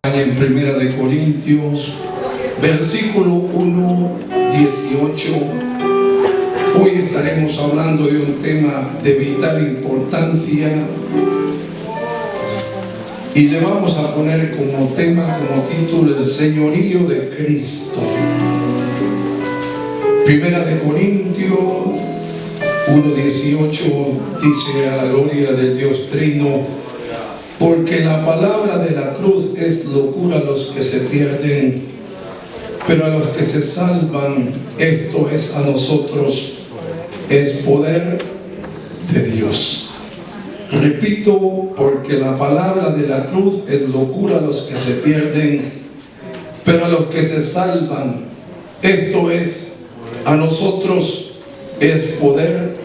En Primera de Corintios, versículo 1, 18. Hoy estaremos hablando de un tema de vital importancia y le vamos a poner como tema, como título, el señorío de Cristo. Primera de Corintios 1, 18 dice: a la gloria del Dios Trino, porque la palabra de la cruz es locura a los que se pierden, pero a los que se salvan, esto es a nosotros, es poder de Dios. Repito, porque la palabra de la cruz es locura a los que se pierden, pero a los que se salvan, esto es a nosotros, es poder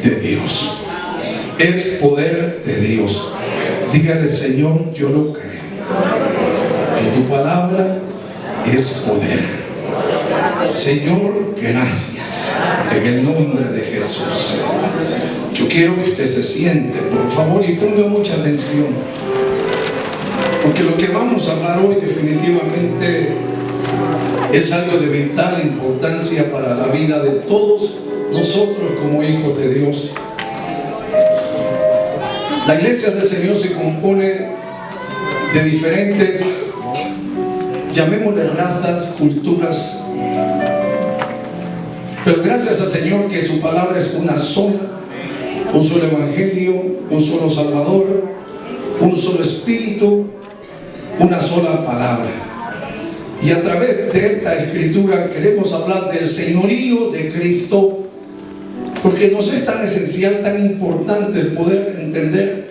de Dios. Es poder de Dios. Dígale: Señor, yo lo creo, que tu palabra es poder. Señor, gracias, en el nombre de Jesús. Yo quiero que usted se siente, por favor, y ponga mucha atención, porque lo que vamos a hablar hoy definitivamente es algo de vital importancia para la vida de todos nosotros como hijos de Dios. La iglesia del Señor se compone de diferentes, llamémosle razas, culturas, pero gracias al Señor que su palabra es una sola, un solo evangelio, un solo Salvador, un solo Espíritu, una sola palabra. Y a través de esta escritura queremos hablar del señorío de Cristo, porque nos es tan esencial, tan importante el poder entender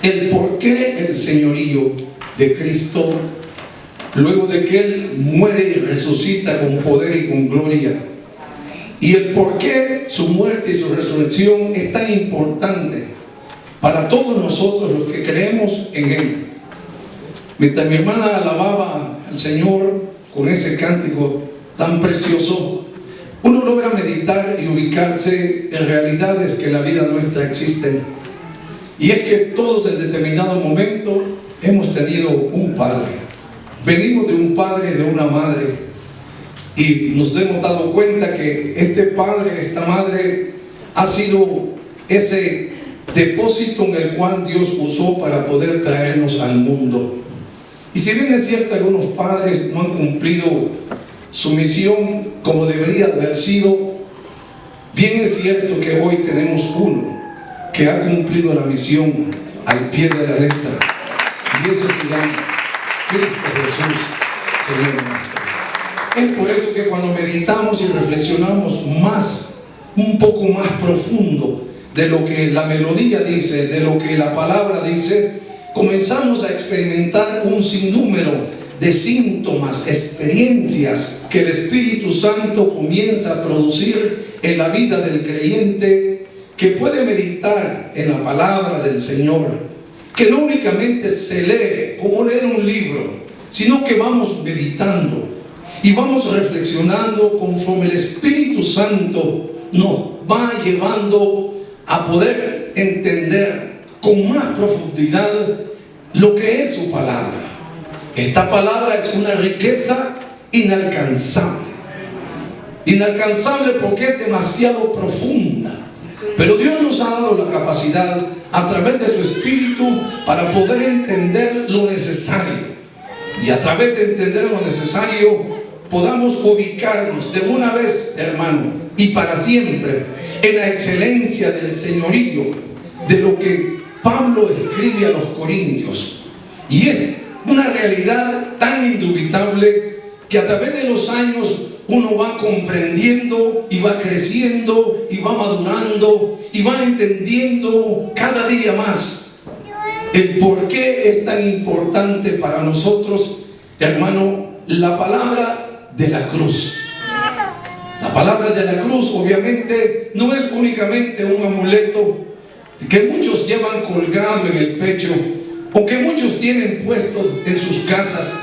el por qué el señorío de Cristo, luego de que Él muere y resucita con poder y con gloria, y el por qué su muerte y su resurrección es tan importante para todos nosotros los que creemos en Él. Mientras mi hermana alababa al Señor con ese cántico tan precioso, uno logra meditar y ubicarse en realidades que en la vida nuestra existen. Y es que todos en determinado momento hemos tenido un padre. Venimos de un padre, de una madre, y nos hemos dado cuenta que este padre, esta madre, ha sido ese depósito en el cual Dios usó para poder traernos al mundo. Y si bien es cierto, algunos padres no han cumplido su misión como debería haber sido, bien es cierto que hoy tenemos uno que ha cumplido la misión al pie de la letra, y ese se llama Cristo Jesús, Señor nuestro. Es por eso que cuando meditamos y reflexionamos más, un poco más profundo de lo que la melodía dice, de lo que la palabra dice, comenzamos a experimentar un sinnúmero de síntomas, experiencias que el Espíritu Santo comienza a producir en la vida del creyente, que puede meditar en la palabra del Señor, que no únicamente se lee como leer un libro, sino que vamos meditando y vamos reflexionando conforme el Espíritu Santo nos va llevando a poder entender con más profundidad lo que es su palabra. Esta palabra es una riqueza inalcanzable. Inalcanzable porque es demasiado profunda. Pero Dios nos ha dado la capacidad a través de su Espíritu para poder entender lo necesario. Y a través de entender lo necesario podamos ubicarnos de una vez, hermano, y para siempre en la excelencia del señorío de lo que Pablo escribe a los Corintios. Y es una realidad tan indubitable que a través de los años uno va comprendiendo y va creciendo y va madurando y va entendiendo cada día más el por qué es tan importante para nosotros, hermano, la palabra de la cruz. La palabra de la cruz obviamente no es únicamente un amuleto que muchos llevan colgado en el pecho, o que muchos tienen puestos en sus casas,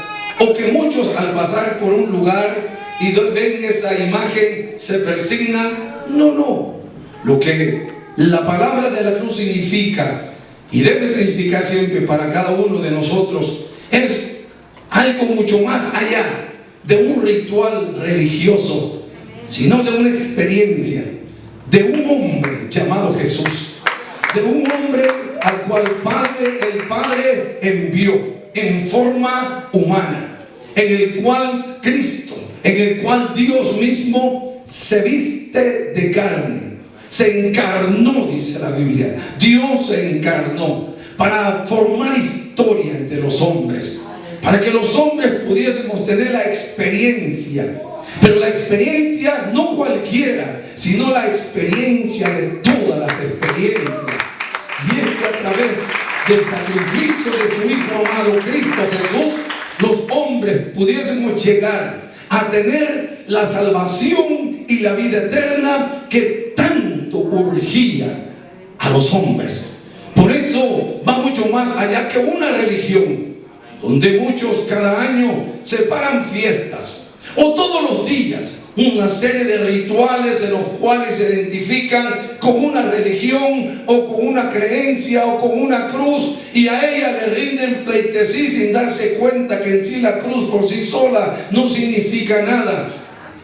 o que muchos al pasar por un lugar y ven esa imagen se persignan. No, lo que la palabra de la cruz significa y debe significar siempre para cada uno de nosotros es algo mucho más allá de un ritual religioso, sino de una experiencia de un hombre llamado Jesús, de un hombre al cual el Padre envió en forma humana, en el cual Cristo, en el cual Dios mismo se viste de carne, se encarnó, dice la Biblia. Dios se encarnó para formar historia entre los hombres, para que los hombres pudiésemos tener la experiencia, pero la experiencia no cualquiera, sino la experiencia de todas las experiencias. Y es que a través del sacrificio de su Hijo amado Cristo Jesús, los hombres pudiésemos llegar a tener la salvación y la vida eterna que tanto urgía a los hombres. Por eso va mucho más allá que una religión, donde muchos cada año separan fiestas o todos los días una serie de rituales en los cuales se identifican con una religión o con una creencia o con una cruz, y a ella le rinden pleitesía sin darse cuenta que en sí la cruz por sí sola no significa nada,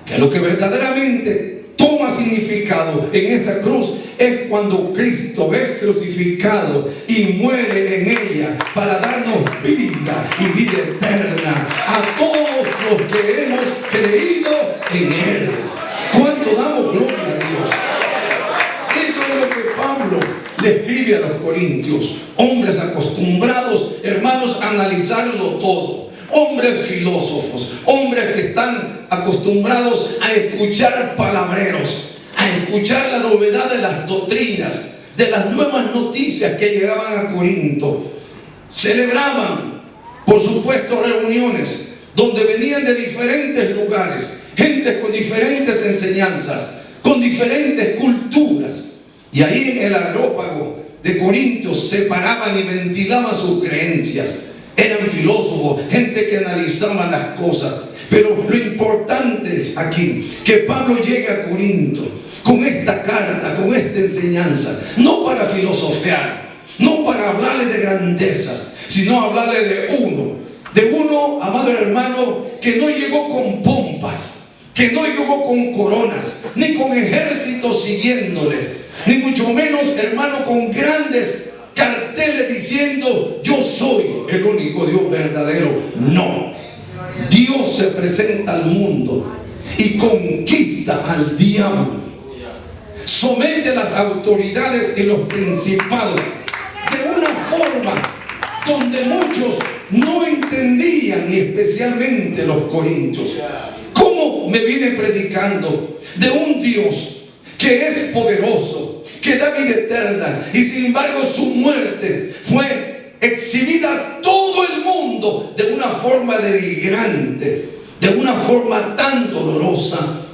que lo que verdaderamente toma significado en esta cruz es cuando Cristo es crucificado y muere en ella para darnos vida y vida eterna a todos los que hemos creído en Él. ¿Cuánto damos gloria a Dios? Eso es lo que Pablo le escribe a los corintios, hombres acostumbrados, hermanos, a analizarlo todo, hombres filósofos, hombres que están acostumbrados a escuchar palabreros, a escuchar la novedad de las doctrinas, de las nuevas noticias que llegaban a Corinto. Celebraban, por supuesto, reuniones donde venían de diferentes lugares, gente con diferentes enseñanzas, con diferentes culturas, y ahí en el areópago de Corintios separaban y ventilaban sus creencias. Eran filósofos, gente que analizaba las cosas. Pero lo importante es aquí que Pablo llega a Corinto con esta carta, con esta enseñanza, no para filosofear, no para hablarle de grandezas, sino hablarle de uno, amado hermano, que no llegó con pompas, que no llegó con coronas, ni con ejércitos siguiéndole, ni mucho menos, hermano, con grandes carteles diciendo yo soy el único Dios verdadero. No, Dios se presenta al mundo y conquista al diablo, somete las autoridades y los principados de una forma donde muchos no entendían, y especialmente los corintios. ¿Cómo me vine predicando de un Dios que es poderoso, que da vida eterna, y sin embargo su muerte fue exhibida a todo el mundo de una forma denigrante, de una forma tan dolorosa,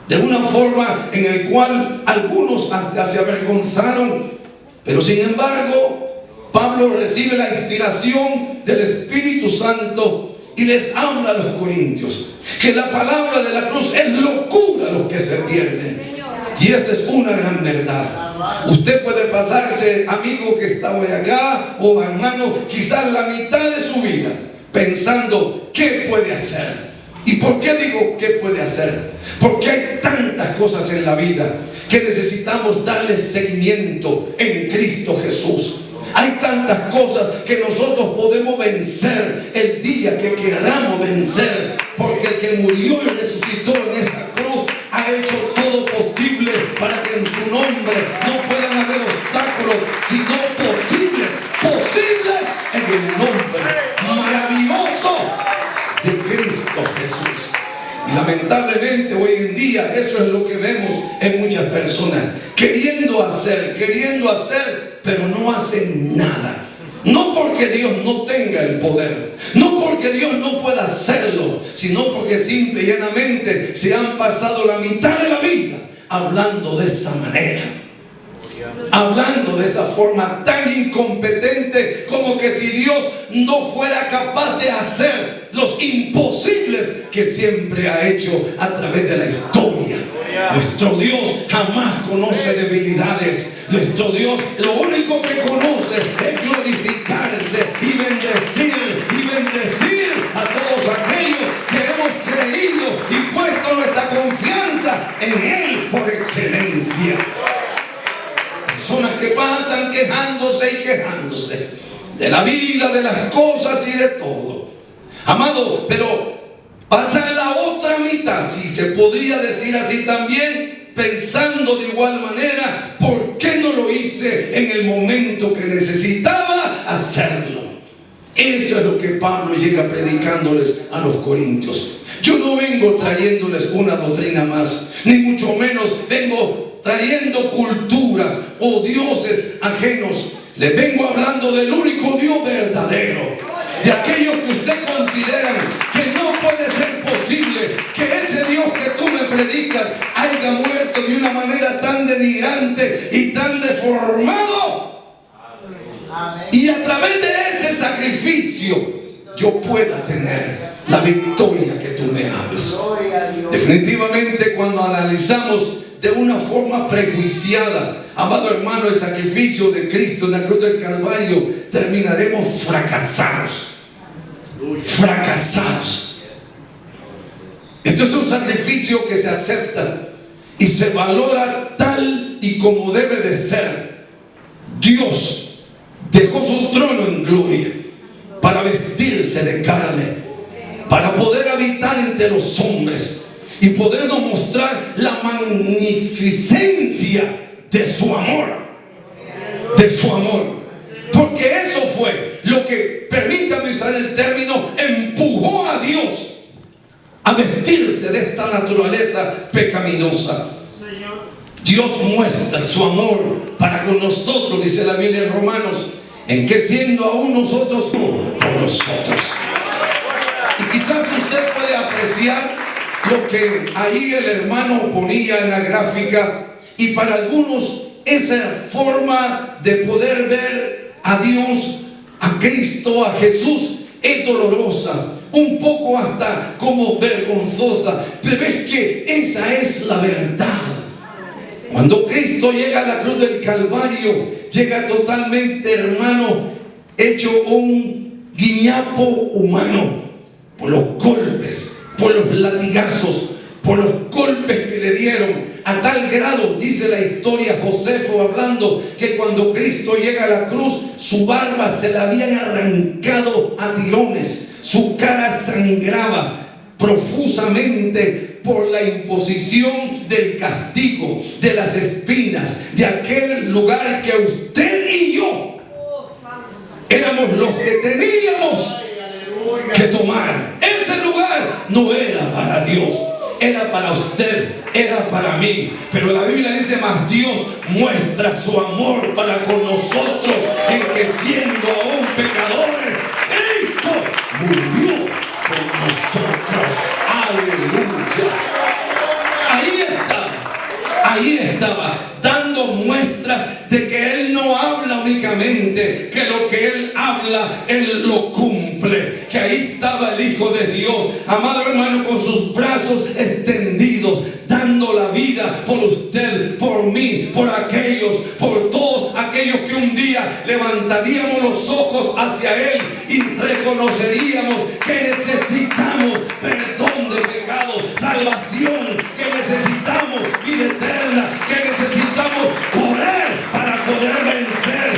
de una forma en la cual algunos hasta se avergonzaron? Pero sin embargo Pablo recibe la inspiración del Espíritu Santo y les habla a los corintios que la palabra de la cruz es locura a los que se pierden. Y esa es una gran verdad. Usted puede pasarse, amigo que está hoy acá, o hermano, quizás la mitad de su vida pensando qué puede hacer. ¿Y por qué digo qué puede hacer? Porque hay tantas cosas en la vida que necesitamos darle seguimiento en Cristo Jesús. Hay tantas cosas que nosotros podemos vencer el día que queramos vencer, porque el que murió y resucitó en esa cruz ha hecho todo posible para que en su nombre no puedan haber obstáculos, sino posibles en el nombre maravilloso de Cristo Jesús. Y lamentablemente hoy en día eso es lo que vemos en muchas personas, queriendo hacer, pero no hacen nada. No porque Dios no tenga el poder, no porque Dios no pueda hacerlo, sino porque simple y llanamente se han pasado la mitad de la vida hablando de esa manera, hablando de esa forma tan incompetente, como que si Dios no fuera capaz de hacer los imposibles que siempre ha hecho a través de la historia. Nuestro Dios jamás conoce debilidades. Nuestro Dios lo único que conoce es glorificarse y bendecir a todos aquellos que hemos creído y puesto nuestra confianza en Él por excelencia. Personas que pasan quejándose y quejándose de la vida, de las cosas y de todo. Amado, pero pasa en la otra mitad, si se podría decir así también, pensando de igual manera, ¿por qué no lo hice en el momento que necesitaba hacerlo? Eso es lo que Pablo llega predicándoles a los corintios. Yo no vengo trayéndoles una doctrina más, ni mucho menos vengo trayendo culturas o dioses ajenos. Les vengo hablando del único Dios verdadero, de aquellos que usted consideran que no puede ser posible que ese Dios que tú me predicas haya muerto de una manera tan denigrante y tan deformado. Y a través de ese sacrificio yo pueda tener la victoria que tú me hablas. Definitivamente, cuando analizamos de una forma prejuiciada, amado hermano, el sacrificio de Cristo en la cruz del Calvario, terminaremos fracasados. Esto es un sacrificio que se acepta y se valora tal y como debe de ser. Dios dejó su trono en gloria para vestirse de carne, para poder habitar entre los hombres y podernos mostrar la magnificencia de su amor. Porque eso fue lo que, permítame usar el término, empujó a Dios a vestirse de esta naturaleza pecaminosa. Dios muestra su amor para con nosotros, dice la Biblia en Romanos, en que siendo aún nosotros por nosotros. Y quizás usted puede apreciar lo que ahí el hermano ponía en la gráfica, y para algunos esa forma de poder ver a Dios, a Cristo, a Jesús, es dolorosa, un poco hasta como vergonzosa, pero es que esa es la verdad. Cuando Cristo llega a la cruz del Calvario, llega totalmente, hermano, hecho un guiñapo humano por los golpes, por los latigazos, por los golpes que le dieron, a tal grado, dice la historia, Josefo hablando, que cuando Cristo llega a la cruz, su barba se la habían arrancado a tirones, su cara sangraba profusamente por la imposición del castigo, de las espinas, de aquel lugar que usted y yo éramos los que teníamos que tomar. Ese lugar no era para Dios, era para usted, era para mí. Pero la Biblia dice, más Dios muestra su amor para con nosotros, en que siendo aún pecadores, Cristo murió por nosotros. Aleluya. Ahí estaba, dando muestras de que Él no habla únicamente, que lo que Él habla, Él lo cumple. Que ahí estaba el Hijo de Dios, amado hermano, con sus brazos extendidos, dando la vida por usted, por mí, por aquellos, por todos aquellos que un día levantaríamos los ojos hacia Él y reconoceríamos que necesitamos perdón de pecado, salvación, que necesitamos vida eterna, que necesitamos poder para poder vencer,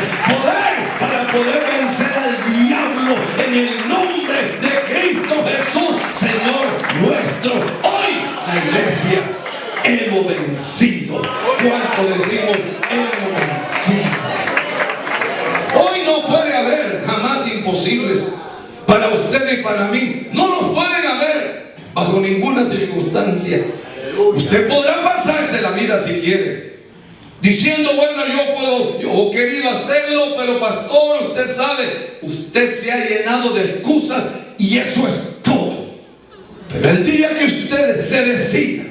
para poder vencer al diablo en el nombre de Cristo Jesús, Señor nuestro. Hoy la iglesia hemos vencido. ¿Cuánto decimos hemos vencido? Hoy no puede haber jamás imposibles para usted y para mí. No los pueden haber bajo ninguna circunstancia. Usted podrá pasarse la vida si quiere, diciendo, bueno, yo he querido hacerlo, pero pastor, usted sabe, usted se ha llenado de excusas y eso es todo. Pero el día que usted se decida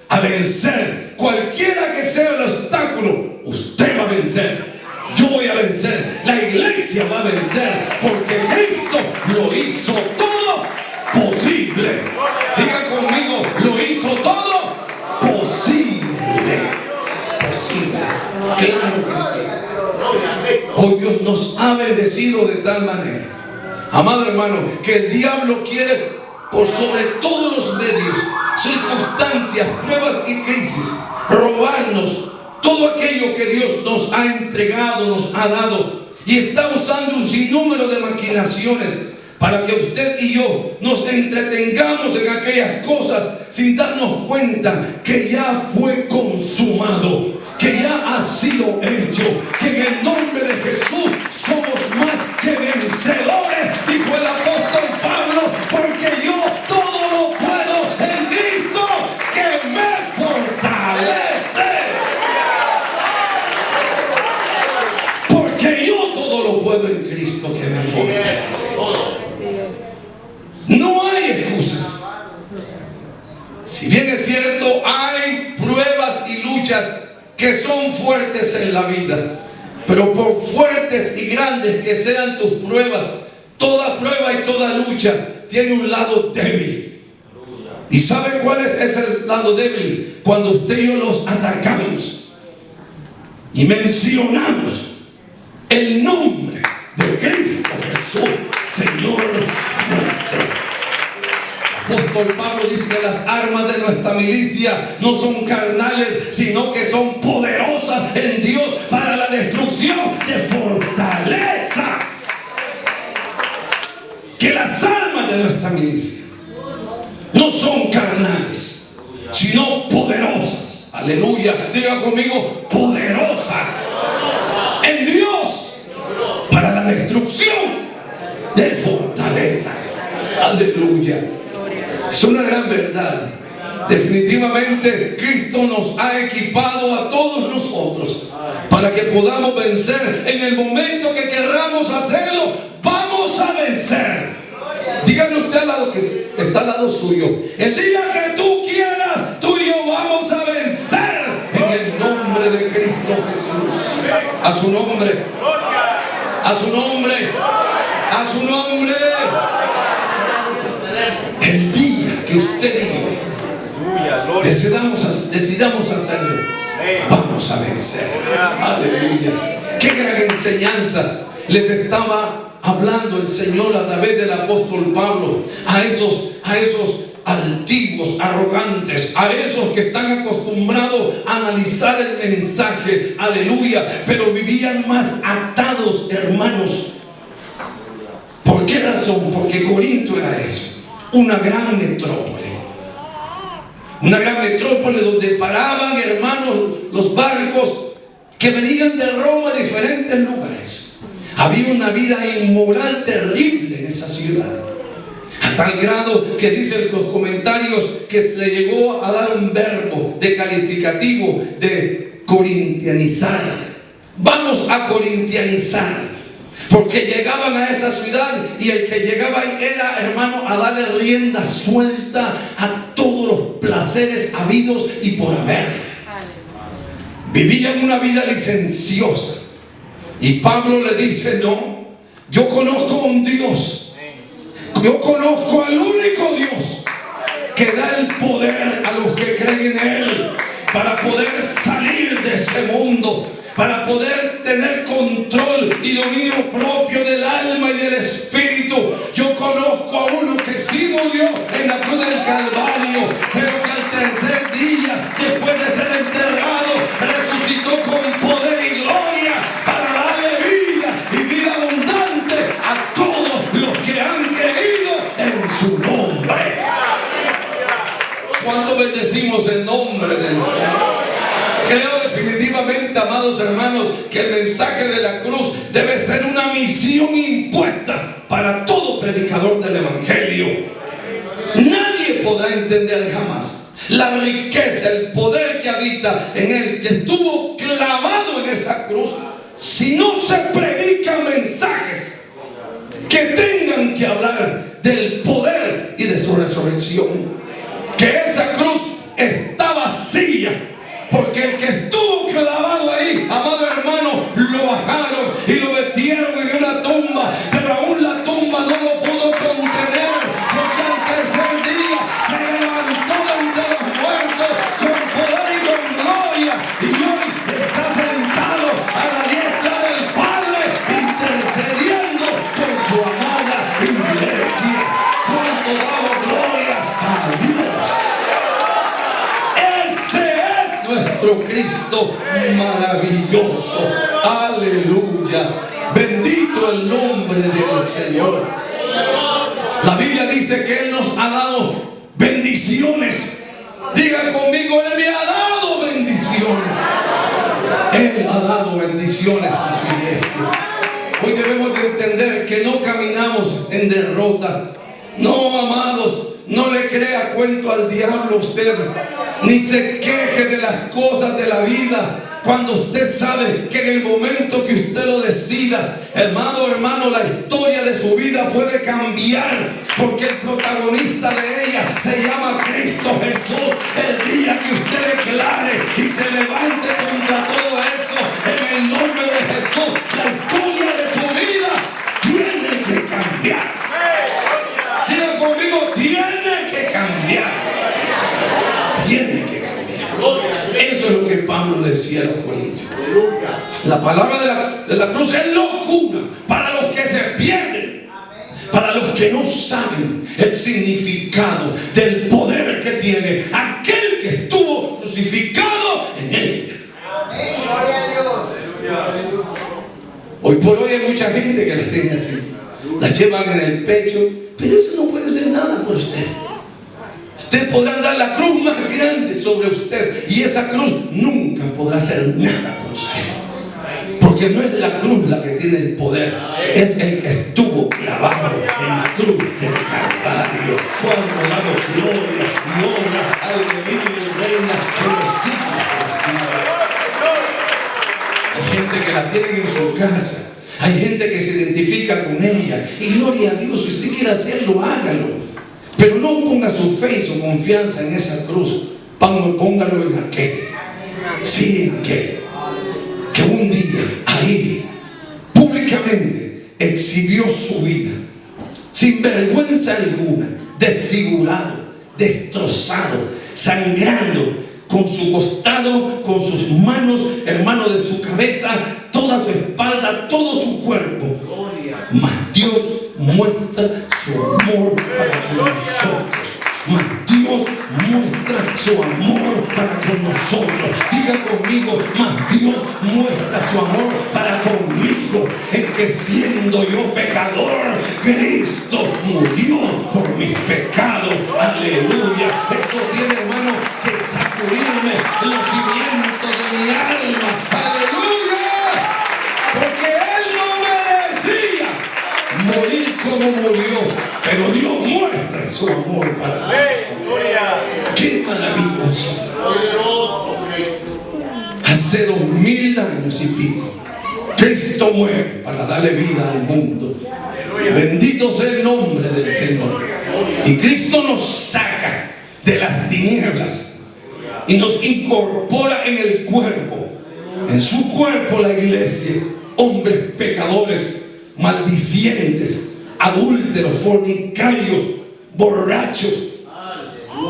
a vencer, cualquiera que sea el obstáculo, usted va a vencer. Yo voy a vencer, la iglesia va a vencer, porque Cristo lo hizo todo posible. Diga conmigo, lo hizo todo posible. posible. Claro que sí. Hoy Dios nos ha bendecido de tal manera, amado hermano, que el diablo quiere por sobre todos los medios, circunstancias, pruebas y crisis, robarnos todo aquello que Dios nos ha entregado, nos ha dado, y está usando un sinnúmero de maquinaciones para que usted y yo nos entretengamos en aquellas cosas sin darnos cuenta que ya fue consumado, que ya ha sido hecho, que en el nombre de Jesús somos más que vencedores, dijo el apóstol Pablo, porque yo todo lo puedo en Cristo que me fortalece. Porque yo todo lo puedo en Cristo que me fortalece. No hay excusas. Si bien es cierto, hay pruebas y luchas que son fuertes en la vida, pero por fuertes y grandes que sean tus pruebas, toda prueba y toda lucha tiene un lado débil. ¿Y sabe cuál es ese lado débil? Cuando usted y yo los atacamos y mencionamos el nombre de Cristo Jesús, Señor nuestro. El apóstol Pablo dice que las armas de nuestra milicia no son carnales, sino que son poderosas en Dios para la destrucción de fortalezas. Que las armas de nuestra milicia no son carnales, sino poderosas. Aleluya, diga conmigo, poderosas en Dios para la destrucción de fortalezas. Aleluya. Es una gran verdad. Definitivamente Cristo nos ha equipado a todos nosotros para que podamos vencer en el momento que querramos hacerlo. Vamos a vencer. Dígame usted al lado que está al lado suyo, el día que tú quieras, tú y yo vamos a vencer en el nombre de Cristo Jesús. A su nombre, a su nombre, a su nombre. El día que usted y yo decidamos hacerlo, vamos a vencer. Aleluya. Qué gran enseñanza les estaba hablando el Señor a través del apóstol Pablo a esos altivos, arrogantes, a esos que están acostumbrados a analizar el mensaje, aleluya, pero vivían más atados, hermanos. ¿Por qué razón? Porque Corinto era eso, una gran metrópoli. Una gran metrópoli donde paraban, hermanos, los barcos que venían de Roma a diferentes lugares. Había una vida inmoral terrible en esa ciudad, a tal grado que dicen los comentarios que se le llegó a dar un verbo de calificativo de corintianizar. Vamos a corintianizar, porque llegaban a esa ciudad y el que llegaba era, hermano, a darle rienda suelta a todos los placeres habidos y por haber. Vivían una vida licenciosa. Y Pablo le dice: no, yo conozco un Dios, yo conozco al único Dios que da el poder a los que creen en Él para poder salir de ese mundo, para poder tener control y dominio propio del alma y del espíritu. Yo conozco a uno que sí murió en la cruz del Calvario, pero que al tercer día, después de ser enterrado, resucitó con poder y gloria para darle vida y vida abundante a todos los que han creído en su nombre. ¿Cuánto bendecimos el nombre del Señor? Creo definitivamente, amados hermanos, que el mensaje de la cruz debe ser una misión impuesta para todo predicador del Evangelio. Nadie podrá entender jamás la riqueza, el poder que habita en Él, que estuvo clavado en esa cruz, si no se predican mensajes que tengan que hablar del poder y de su resurrección. Que esa cruz está vacía, porque el que estuvo clavado ahí, amado hermano, lo bajaron y lo metieron en una tumba, pero aún la tumba no lo pudo contener, porque al tercer día se levantó de entre los muertos con poder y con gloria, y hoy nuestro Cristo maravilloso. Aleluya. Bendito el nombre del Señor. La Biblia dice que Él nos ha dado bendiciones. Diga conmigo, Él me ha dado bendiciones. Él ha dado bendiciones a su iglesia. Hoy debemos de entender que no caminamos en derrota. No, amados, no le crea cuento al diablo usted, ni se queje de las cosas de la vida, cuando usted sabe que en el momento que usted lo decida, hermano, la historia de su vida puede cambiar, porque el protagonista de ella se llama Cristo Jesús. El día que usted declare y se levante contra todo eso, en el nombre de Jesús, la historia de su vida tiene que cambiar. Diga conmigo, tiene que cambiar. Tiene que cambiar. Eso es lo que Pablo le decía a los corintios. La palabra de la cruz es locura para los que se pierden, para los que no saben el significado del poder que tiene aquel que estuvo crucificado en ella. Hoy por hoy hay mucha gente que las tiene así, las llevan en el pecho, pero eso no puede ser nada por usted. Usted podrá dar la cruz más grande sobre usted y esa cruz nunca podrá hacer nada por usted, porque no es la cruz la que tiene el poder, es el que estuvo clavado en la cruz del Calvario. Cuando damos gloria y honra al que vive y reina por los siglos de los siglos. Hay gente que la tiene en su casa, hay gente que se identifica con ella, y gloria a Dios, si usted quiere hacerlo, hágalo. Pero no ponga su fe y su confianza en esa cruz. Póngalo en aquel. Sí, en aquel. Que un día ahí públicamente exhibió su vida, sin vergüenza alguna, desfigurado, destrozado, sangrando, con su costado, con sus manos, hermano, de su cabeza, toda su espalda, todo su cuerpo. Mas Dios muestra su amor para con nosotros. Mas Dios muestra su amor para con nosotros. Diga conmigo, mas Dios muestra su amor para conmigo, en que siendo yo pecador, Cristo murió por mis pecados. Aleluya. Eso tiene, hermano, que sacudirme los cimientos de mi alma. Aleluya. Porque Él no merecía morir como murió, pero Dios muestra su amor para nosotros. ¡Qué maravilloso! Hace 2000 años y pico, Cristo muere para darle vida al mundo. Bendito sea el nombre del Señor. Y Cristo nos saca de las tinieblas y nos incorpora en el cuerpo, en su cuerpo, la iglesia. Hombres pecadores, maldicientes, adúlteros, fornicarios, borrachos,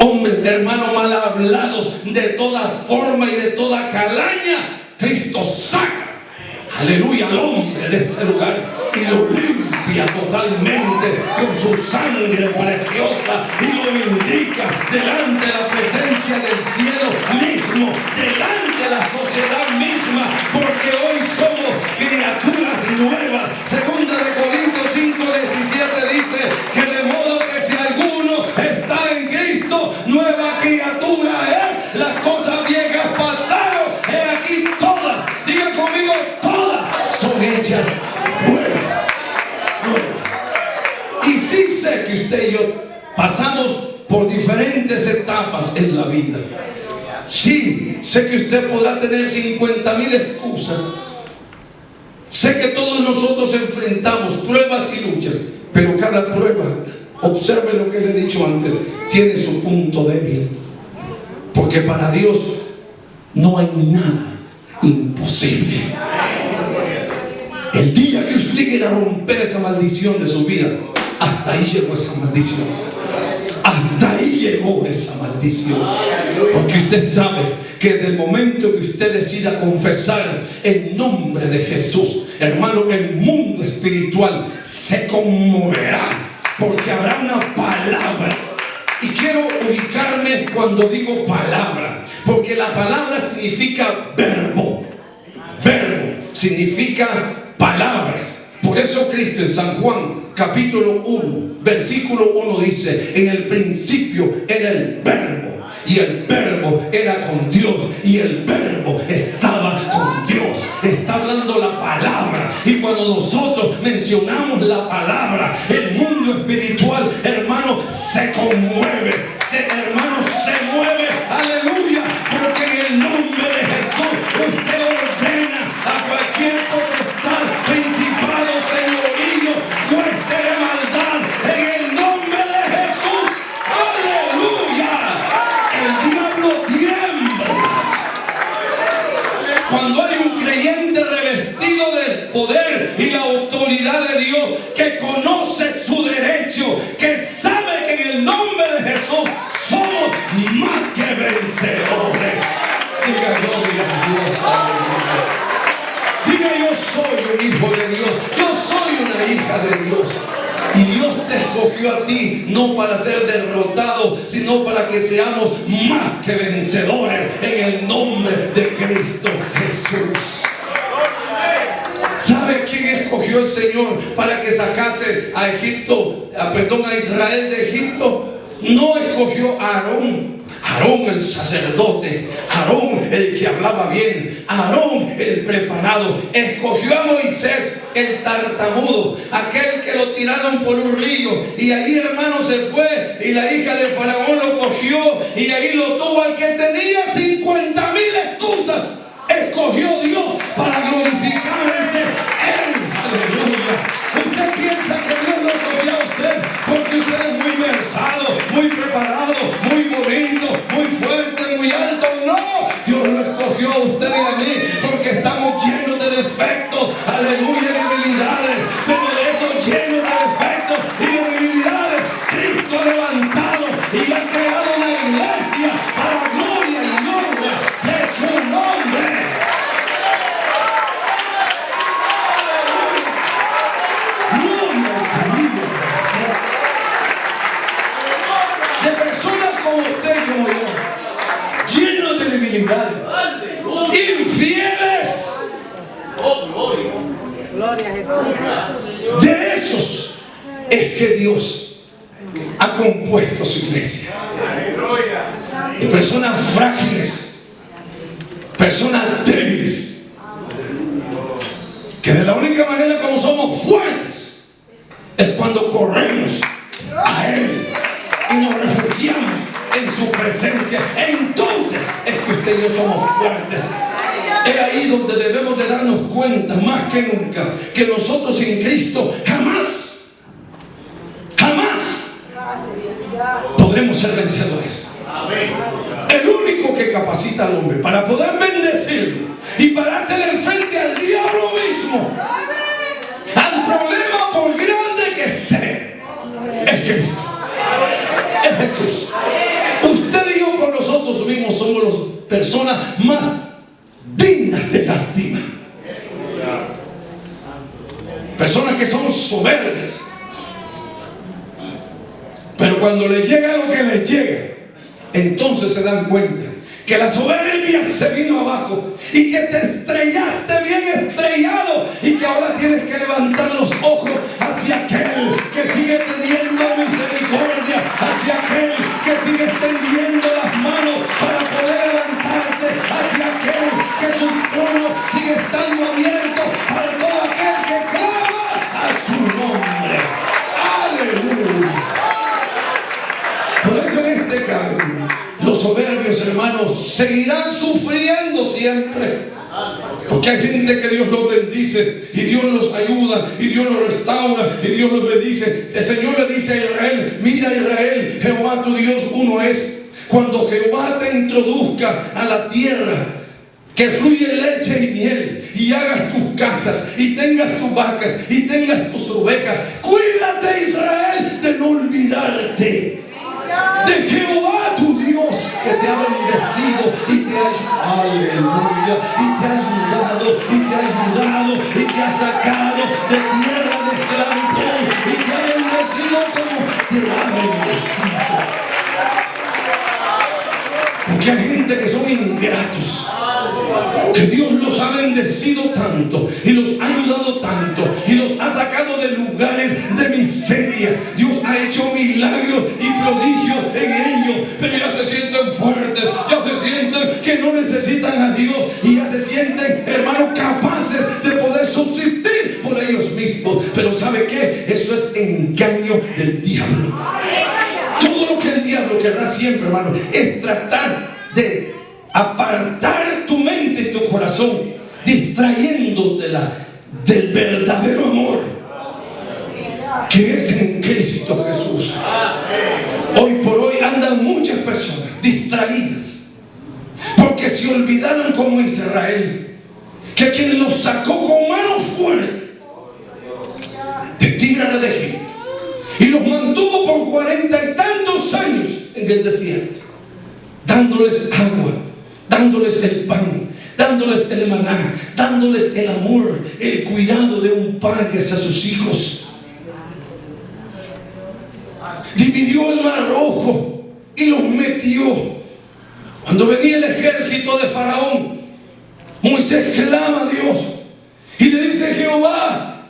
hombres, hermanos, mal hablados, de toda forma y de toda calaña. Cristo saca, aleluya, al hombre de ese lugar y lo limpia totalmente con su sangre preciosa y lo indica delante de la presencia del cielo mismo, delante de la sociedad misma, porque hoy somos criaturas nuevas. Segunda de Corintios 5:17 dice que de modo que si alguno está en Cristo, nueva criatura es, las cosas viejas pasaron, he aquí todas, diga conmigo, todas son hechas nuevas. Y sí sé que usted y yo pasamos por diferentes etapas en la vida. Sí, sé que usted podrá tener 50,000 excusas. Sé que todos nosotros enfrentamos pruebas y luchas, pero cada prueba, observe lo que le he dicho antes, tiene su punto débil. Porque para Dios no hay nada imposible. El día que usted quiera romper esa maldición de su vida, hasta ahí llegó esa maldición. Hasta ahí llegó esa maldición. Porque usted sabe que desde el momento que usted decida confesar el nombre de Jesús, hermano, el mundo espiritual se conmoverá, porque habrá una palabra Y quiero ubicarme cuando digo palabra, porque la palabra significa verbo. Verbo significa palabras. Por eso Cristo en San Juan capítulo 1 versículo 1 dice: en el principio era el verbo, y el verbo era con Dios, y el verbo estaba con Dios. Está hablando la palabra. Y cuando nosotros mencionamos la palabra, el mundo espiritual, hermano, se conmueve. Hermano, se mueve. Aleluya. Porque en el nombre de Jesús usted ordena a cualquier potestad, principado, señorío, hueste de maldad, en el nombre de Jesús. Aleluya. El diablo tiembla cuando hay un creyente revestido del poder y la autoridad de Dios, que conoce su derecho, que sabe que en el nombre de Jesús somos más que vencedores. Diga gloria a Dios. Aleluya. Diga: yo soy un hijo de Dios, yo soy una hija de Dios. Y Dios te escogió a ti no para ser derrotado, sino para que seamos más que vencedores en el nombre de Cristo Jesús. ¿Sabe quién escogió el Señor para que sacase a Israel de Egipto? No escogió a Aarón. Aarón el sacerdote, Aarón el que hablaba bien, Aarón el preparado. Escogió a Moisés el tartamudo, aquel que lo tiraron por un río, y ahí, hermano, se fue, y la hija de Faraón lo cogió, y ahí lo tuvo. Al que tenía 50,000 excusas, escogió Dios para glorificarse él. Aleluya. Usted piensa que Dios lo escogió a usted porque usted es muy versado, muy preparado, muy bonito, muy fuerte, muy alto. No, Dios lo escogió a usted y a mí porque estamos llenos de defectos, aleluya, de debilidades. Pero de esos llenos de defectos y de debilidades, Cristo ha levantado y ha creado una iglesia para gloria y honra de su nombre. De personas como usted y como yo, llenos de debilidades, infieles. De esos es que Dios ha compuesto su iglesia. De personas frágiles, personas débiles, que de la única manera como somos fuertes es cuando corremos a Él y nos refugiamos en su presencia. Entonces es que usted y yo somos fuertes. Es ahí donde debemos de darnos cuenta más que nunca que nosotros en Cristo jamás podremos ser vencedores. El único que capacita al hombre para poder bendecirlo y para hacerle enfrente al diablo mismo, al problema por grande que sea, es Cristo. Es Jesús. Usted y yo por nosotros mismos somos las personas más dignas de lástima. Personas que son soberbias. Pero cuando les llega lo que les llega, entonces se dan cuenta que la soberbia se vino abajo y que te estrellaste bien estrellado y que ahora tienes que levantar los ojos hacia aquel que sigue teniendo misericordia, hacia aquel que sigue extendiendo las manos para poder levantarte, hacia aquel que su trono sigue estando abierto para todo aquel que clama a su nombre. Aleluya. Por eso en este camino los soberbios, hermanos, seguirán sufriendo siempre. Porque hay gente que Dios los bendice y Dios los ayuda y Dios los restaura y Dios los bendice. El Señor le dice a Israel: mira, Israel, Jehová tu Dios uno es. Cuando Jehová te introduzca a la tierra que fluye leche y miel, y hagas tus casas y tengas tus vacas y tengas tus ovejas, cuídate, Israel, de no olvidarte de Jehová tu Dios, que te ha bendecido y te ha ayudado, aleluya, y te ha ayudado, y te ha ayudado, y te ha sacado de tierra de esclavitud, y te ha bendecido como te ha bendecido. Dios los ha bendecido tanto y los ha ayudado tanto y los ha sacado de lugares de miseria. Dios ha hecho milagros y prodigios en ellos, pero ya se sienten fuertes, ya se sienten que no necesitan a Dios y ya se sienten, hermanos, capaces de poder subsistir por ellos mismos. Pero ¿sabe qué? Eso es engaño del diablo. Todo lo que el diablo querrá siempre, hermano, es tratar de apartar tu mente y tu corazón, distrayéndotela del verdadero amor que es en Cristo Jesús. Hoy por hoy andan muchas personas distraídas porque se olvidaron, como Israel, que quien los sacó con mano fuerte de tierra de Egipto y los mantuvo por 40 y tantos años en el desierto, dándoles agua, dándoles el pan, dándoles el maná, dándoles el amor, el cuidado de un padre hacia sus hijos. Dividió el mar rojo y los metió. Cuando venía el ejército de Faraón, Moisés clama a Dios y le dice: Jehová,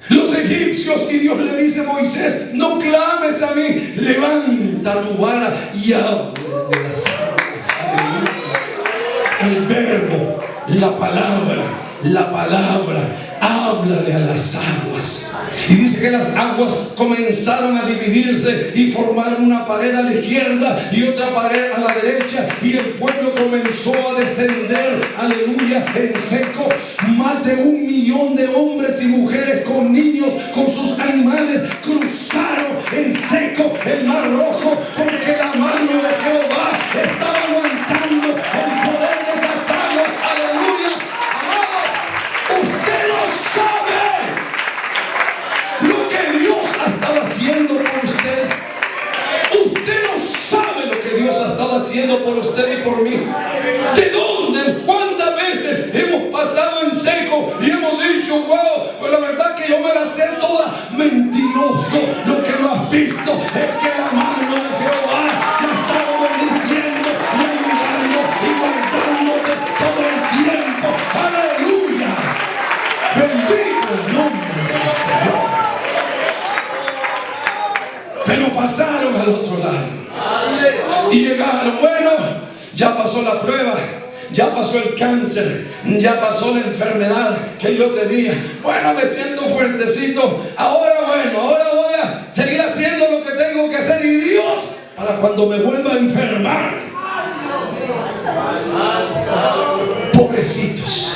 los egipcios, y Dios le dice: Moisés, no clames a mí, levanta tu vara y habla de las aguas. Aleluya. El verbo, la palabra, háblale a las aguas. Y dice que las aguas comenzaron a dividirse y formaron una pared a la izquierda y otra pared a la derecha, y el pueblo comenzó a descender, aleluya, en seco. Más de 1 millón de hombres y mujeres con niños, con sus animales, cruzaron en seco el mar rojo, porque la mano de Jehová estaba aguantando el poder de esas aguas. Aleluya. Usted no sabe lo que Dios ha estado haciendo por usted. Usted no sabe lo que Dios ha estado haciendo por usted y por mí. ¿De dónde? ¿Cuántas veces hemos pasado en seco y hemos dicho: wow, pues la verdad que yo me la sé toda? Mentiroso. Lo que no has visto es que la mano de Jehová te ha estado bendiciendo y ayudando y guardándote todo el tiempo. Aleluya. Bendito el nombre del Señor. Pero pasaron al otro lado y llegaron. Bueno, ya pasó la prueba, ya pasó el cáncer, ya pasó la enfermedad que yo tenía. Bueno, me siento fuertecito. Ahora, bueno, ahora voy a seguir haciendo lo que tengo que hacer. Y Dios, para cuando me vuelva a enfermar. Pobrecitos.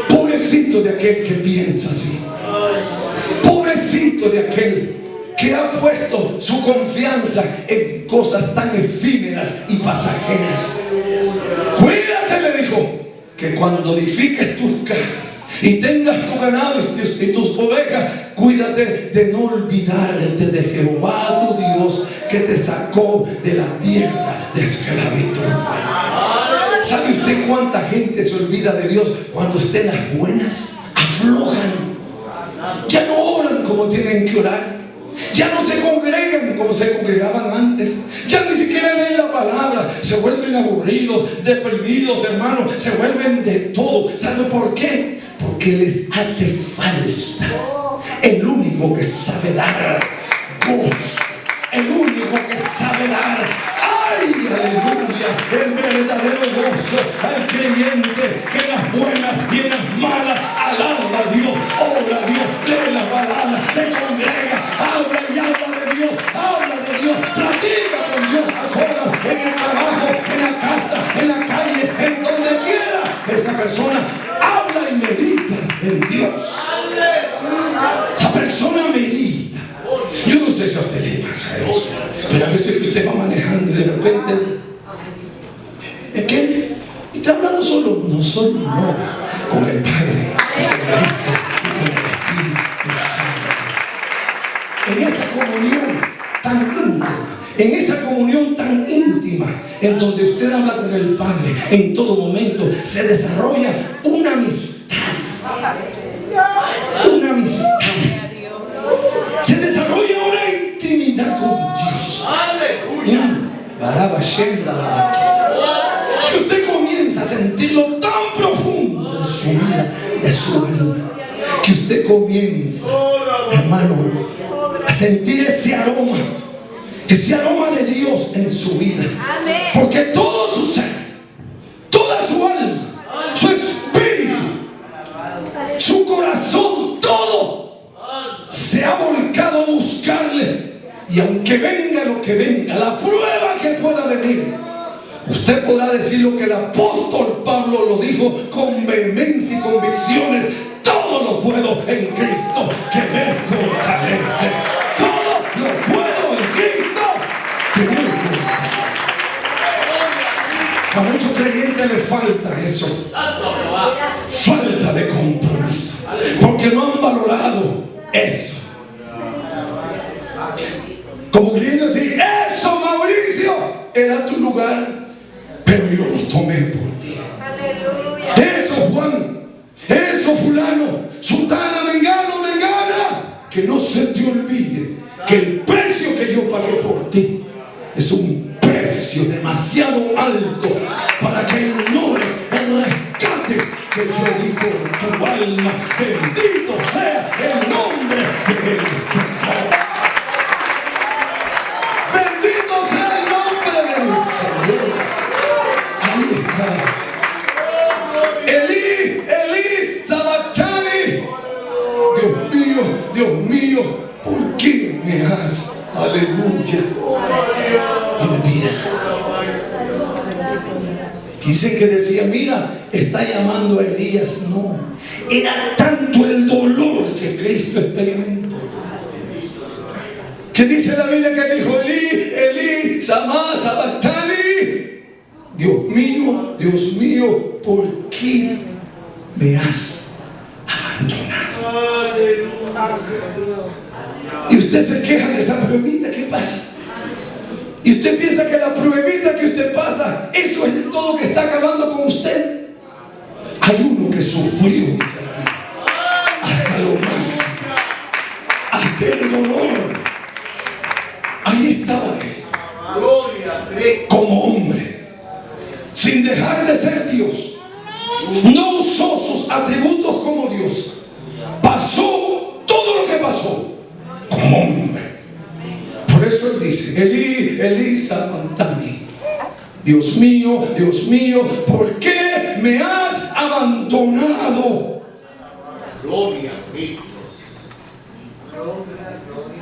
Pobrecito de aquel que piensa así. Pobrecito de aquel que ha puesto su confianza en cosas tan efímeras y pasajeras. Cuídate, le dijo, que cuando edifiques tus casas y tengas tu ganado y tus ovejas, cuídate de no olvidarte de Jehová tu Dios, que te sacó de la tierra de esclavitud. ¿Sabe usted cuánta gente se olvida de Dios cuando estén las buenas? Aflojan. Ya no oran como tienen que orar. Ya no se congregan como se congregaban antes. Ya ni siquiera leen la palabra. Se vuelven aburridos, deprimidos, hermanos. Se vuelven de todo. ¿Sabe por qué? Porque les hace falta el único que sabe dar gozo, el único que sabe dar, ¡ay, aleluya!, el verdadero gozo al creyente, que en las buenas y en las malas alaba a Dios, ora a Dios, lee la palabra, se congrega, habla y habla de Dios, platica con Dios a solas, en el trabajo, en la casa, en la calle, en donde quiera. Esa persona habla y medita en Dios. Esa persona medita. Yo no sé si a usted le pasa eso, pero a veces que usted va manejando y de repente, ¿es qué? Y está hablando solo, no, con el Padre, con el Hijo y con el Espíritu Santo. En esa comunión tan íntima, en esa comunión tan íntima, en donde usted habla con el Padre en todo momento, se desarrolla una amistad. Una amistad. Se desarrolla una intimidad con Dios. Que usted comienza a sentirlo tan profundo de su alma. Que usted comience, hermano, a sentir ese aroma de Dios en su vida. Porque todo su ser, toda su alma, su espíritu, su corazón, todo se ha volcado a buscarle. Y aunque venga lo que venga, la prueba que pueda venir, usted podrá decir lo que el apóstol Pablo lo dijo con vehemencia y convicciones: todo lo puedo en Cristo que me fortalece. Todo lo puedo en Cristo que me fortalece. A muchos creyentes les falta eso. Falta de compromiso. Porque no han valorado eso. Como queriendo decir: eso, Mauricio, era tu lugar, pero yo lo tomé por ti. Eso, Juan, eso, fulano, sultana, mengano, mengana, que no se te olvide que el precio que yo pagué por ti es un precio demasiado alto para que ignores el rescate que yo di por tu alma. Bendito sea el nombre del Señor. Bendito sea el nombre del Señor. Ahí está. Elí, Sabacani. Dios mío, ¿por qué me has? Aleluya. Aleluya. Dice que decía: mira, está llamando a Elías. No, era tanto el dolor que Cristo experimentó, que dice la Biblia que dijo: Elí, Samá, Sabactani. Dios mío, ¿por qué me has abandonado? Y usted se queja de esa pruebita que pasa. Y usted piensa que la pruebita que usted pasa, eso es todo que está acabando con usted. Hay uno que sufrió, dice la Biblia, hasta lo máximo, hasta el dolor. Ahí estaba él, como hombre, sin dejar de ser Dios. No usó sus atributos como Dios. Pasó todo lo que pasó como hombre. Por eso él dice: Elí, Sabactani. Dios mío, ¿por qué me has abandonado? Gloria a Dios.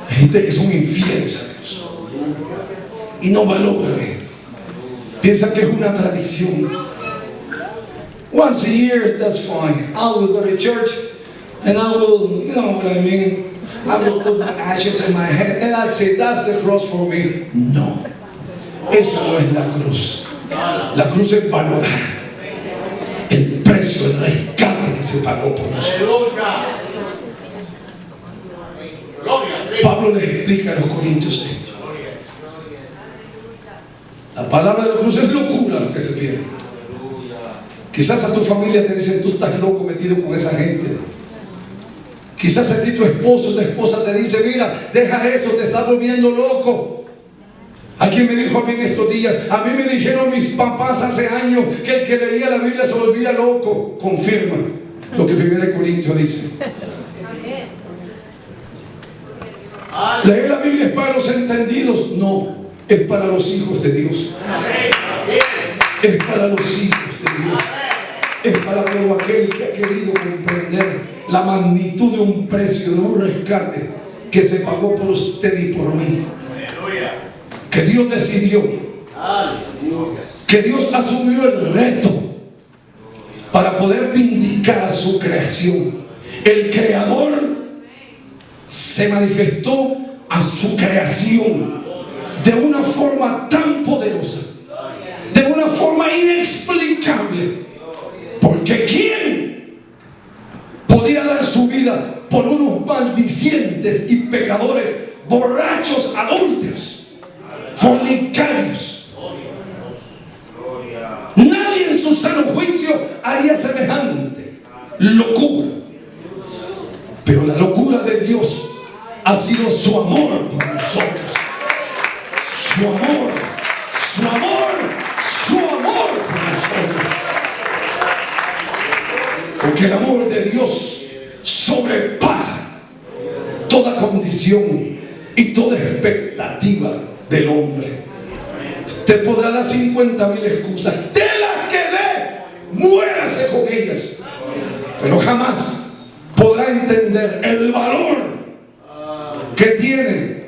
Hay gente que son infieles a Dios y no valoran esto. Piensan que es una tradición. Once a year, that's fine. I will go to church and I will, you know what I mean, I will put my ashes in my head and I'll say, that's the cross for me. No, esa no es la cruz. La cruz es valorar el precio, el rescate que se pagó por nosotros. Pablo les explica a los corintios esto. La palabra de la cruz es locura lo que se pierde. Quizás a tu familia te dicen: tú estás loco metido con esa gente. Quizás a ti tu esposo, tu esposa te dice: mira, deja eso, te estás volviendo loco. Alguien me dijo a mí en estos días: a mí me dijeron mis papás hace años que el que leía la Biblia se volvía loco. Confirma lo que 1 Corintios dice. Leer la Biblia es para los entendidos. No, es para los hijos de Dios. Es para los hijos de Dios. Es para todo aquel que ha querido comprender la magnitud de un precio, de un rescate que se pagó por usted y por mí. Que Dios decidió, que Dios asumió el reto para poder vindicar a su creación. El Creador se manifestó a su creación de una forma tan poderosa, de una forma inexplicable. Porque ¿quién podía dar su vida por unos maldicientes y pecadores, borrachos, adúlteros, fornicarios? Nadie en su sano juicio haría semejante locura. Pero la locura de Dios ha sido su amor por nosotros. Su amor por nosotros. Porque el amor de Dios sobrepasa toda condición y toda expectativa del hombre. Usted podrá dar 50,000 excusas, de las que dé, muérase con ellas, pero jamás podrá entender el valor que tiene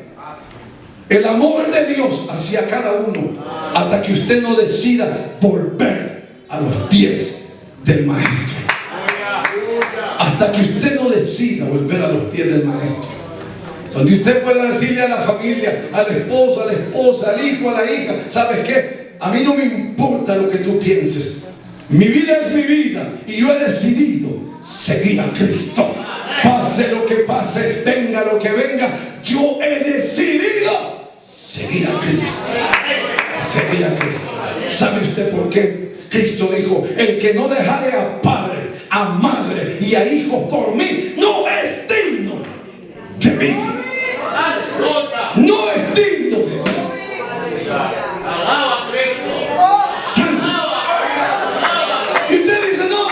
el amor de Dios hacia cada uno, hasta que usted no decida volver a los pies del Maestro. Hasta que usted no decida volver a los pies del Maestro, donde usted pueda decirle a la familia, al esposo, a la esposa, al hijo, a la hija: ¿sabes qué? A mí no me importa lo que tú pienses. Mi vida es mi vida y yo he decidido seguir a Cristo. Pase lo que pase, venga lo que venga, yo he decidido seguir a Cristo. Seguir a Cristo. ¿Sabe usted por qué? Cristo dijo: el que no dejare a padre, a madre y a hijos por mí, no es digno de mí. No es digno de mí. Y usted dice: no,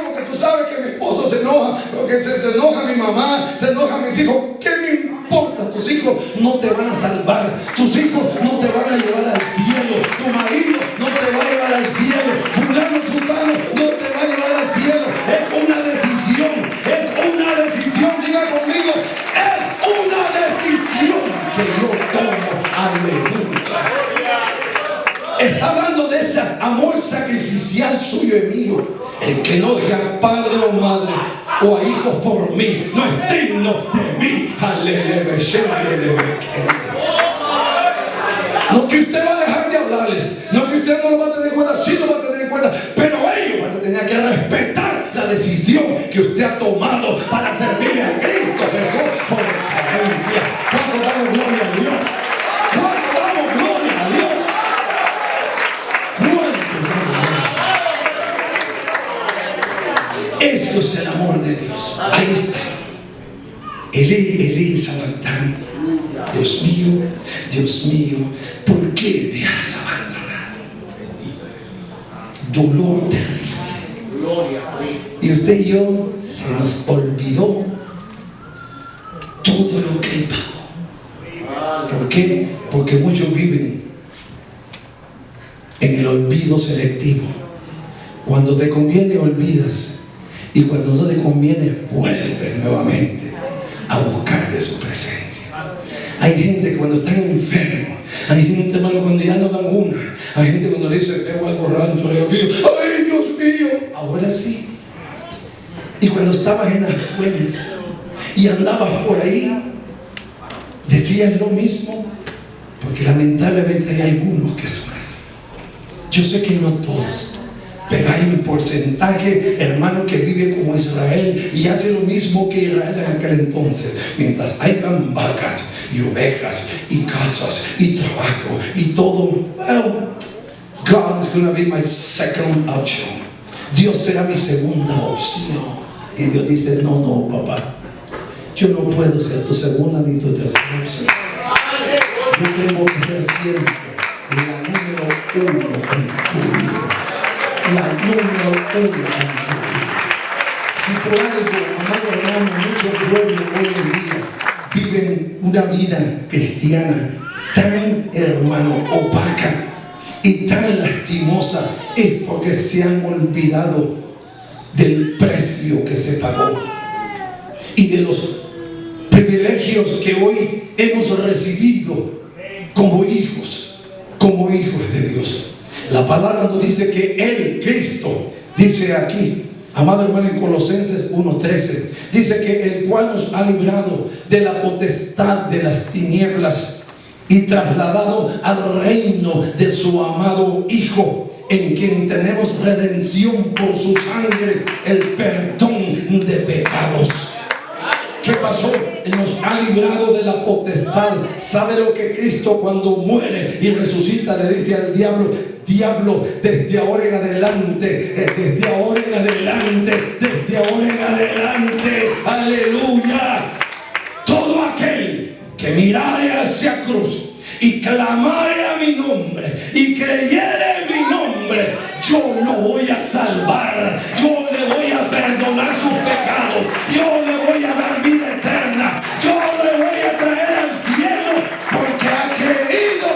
porque tú sabes que mi esposo se enoja, porque se enoja mi mamá, se enoja mis hijos. ¿Qué me importa? Tus hijos no te van a salvar, tus hijos no te van a llevar al cielo, tu marido no te va a llevar al cielo, fulano sultano no te va a llevar al cielo. Es una decisión, diga conmigo, es una decisión que yo tomo. Aleluya. Está hablando de ese amor sacrificial suyo y mío. El que no deja a padre o madre o a hijos por mí, no es digno de mí. Aleluya. No que usted va a dejar de hablarles, no que usted no lo va a tener en cuenta, sí lo va a tener en cuenta, pero ellos van a tener que respetar la decisión que usted ha tomado para servirle a Cristo Jesús por excelencia. ¿Cuánto damos gloria a Dios? ¿Cuánto damos gloria a Dios? Eso es el amor de Dios. Ahí está. Elí, Elí, sabactani. Dios mío, ¿por qué me has abandonado? Dolor terrible. Y usted y yo se nos olvidó todo lo que Él pagó. ¿Por qué? Porque muchos viven en el olvido selectivo. Cuando te conviene, olvidas. Y cuando no te conviene, vuelves nuevamente a buscar de su presencia. Hay gente que cuando están enfermos, hay gente, hermano, cuando ya no dan una, hay gente cuando le dice: veo algo raro, ¡ay, Dios mío! Ahora sí. Y cuando estabas en las buenas y andabas por ahí, decías lo mismo, porque lamentablemente hay algunos que son así. Yo sé que no todos, pero hay un porcentaje, hermano, que vive como Israel y hace lo mismo que Israel en aquel entonces. Mientras hayan vacas y ovejas y casas y trabajo y todo, well, God is going to be my second option. Dios será mi segunda opción. Y Dios dice: no, papá, yo no puedo ser tu segunda ni tu tercera opción. Yo tengo que ser siempre la número uno en tu vida. La número uno en tu vida. Si por algo, amado hermano, muchos pueblos hoy en día viven una vida cristiana tan, hermano, opaca y tan lastimosa, es porque se han olvidado del precio que se pagó y de los privilegios que hoy hemos recibido como hijos de Dios. La palabra nos dice que Él, Cristo, dice aquí, amado hermano, en Colosenses 1:13, dice que el cual nos ha librado de la potestad de las tinieblas y trasladado al reino de su amado Hijo, en quien tenemos redención por su sangre, el perdón de pecados. ¿Qué pasó? Él nos ha librado de la potestad. ¿Sabe lo que Cristo, cuando muere y resucita, le dice al diablo: diablo, desde ahora en adelante, aleluya, todo aquel que mirare hacia cruz y clamare a mi nombre y creyere en mi nombre, yo lo voy a salvar, yo le voy a perdonar. perdonar sus pecados, yo le voy a dar vida eterna, yo le voy a traer al cielo, porque ha creído